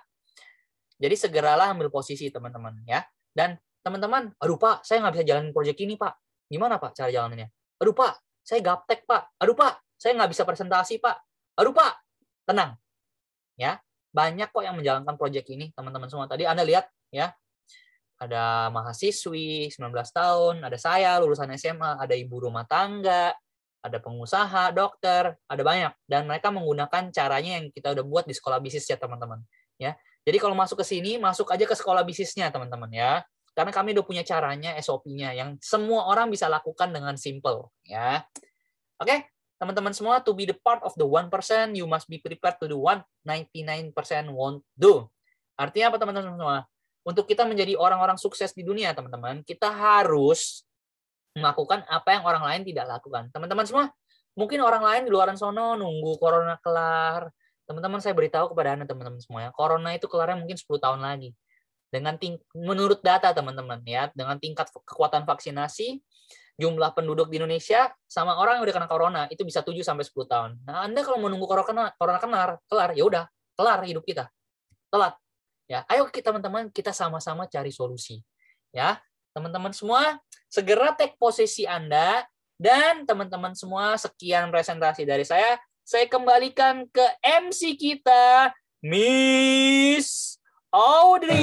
Jadi segeralah ambil posisi, teman-teman. Ya. Dan teman-teman, aduh Pak, saya nggak bisa jalanin proyek ini, Pak. Gimana Pak cara jalanannya? Aduh Pak, saya gaptek, Pak. Aduh Pak, saya nggak bisa presentasi, Pak. Aduh Pak, tenang. Ya, banyak kok yang menjalankan proyek ini, teman-teman semua. Tadi Anda lihat, ya. Ada mahasiswi, 19 tahun, ada saya, lulusan SMA, ada ibu rumah tangga, ada pengusaha, dokter, ada banyak. Dan mereka menggunakan caranya yang kita udah buat di sekolah bisnis ya, teman-teman. Ya. Jadi kalau masuk ke sini, masuk aja ke sekolah bisnisnya, teman-teman ya. Karena kami udah punya caranya, SOP-nya, yang semua orang bisa lakukan dengan simple. Ya. Oke, teman-teman semua, to be the part of the 1%, you must be prepared to do what 99% won't do. Artinya apa, teman-teman semua? Untuk kita menjadi orang-orang sukses di dunia, teman-teman, kita harus melakukan apa yang orang lain tidak lakukan. Teman-teman semua, mungkin orang lain di luar sana nunggu corona kelar. Teman-teman, saya beritahu kepada Anda, teman-teman semua, ya, corona itu kelarnya mungkin 10 tahun lagi. Menurut data, teman-teman, ya, dengan tingkat kekuatan vaksinasi, jumlah penduduk di Indonesia sama orang yang udah kena corona itu bisa 7 sampai 10 tahun. Nah, Anda kalau menunggu corona kelar, ya udah, kelar hidup kita. Telat. Ya, ayo teman-teman, kita sama-sama cari solusi. Ya, teman-teman semua, segera take posisi Anda, dan teman-teman semua, sekian presentasi dari saya. Saya kembalikan ke MC kita, Miss Audrey.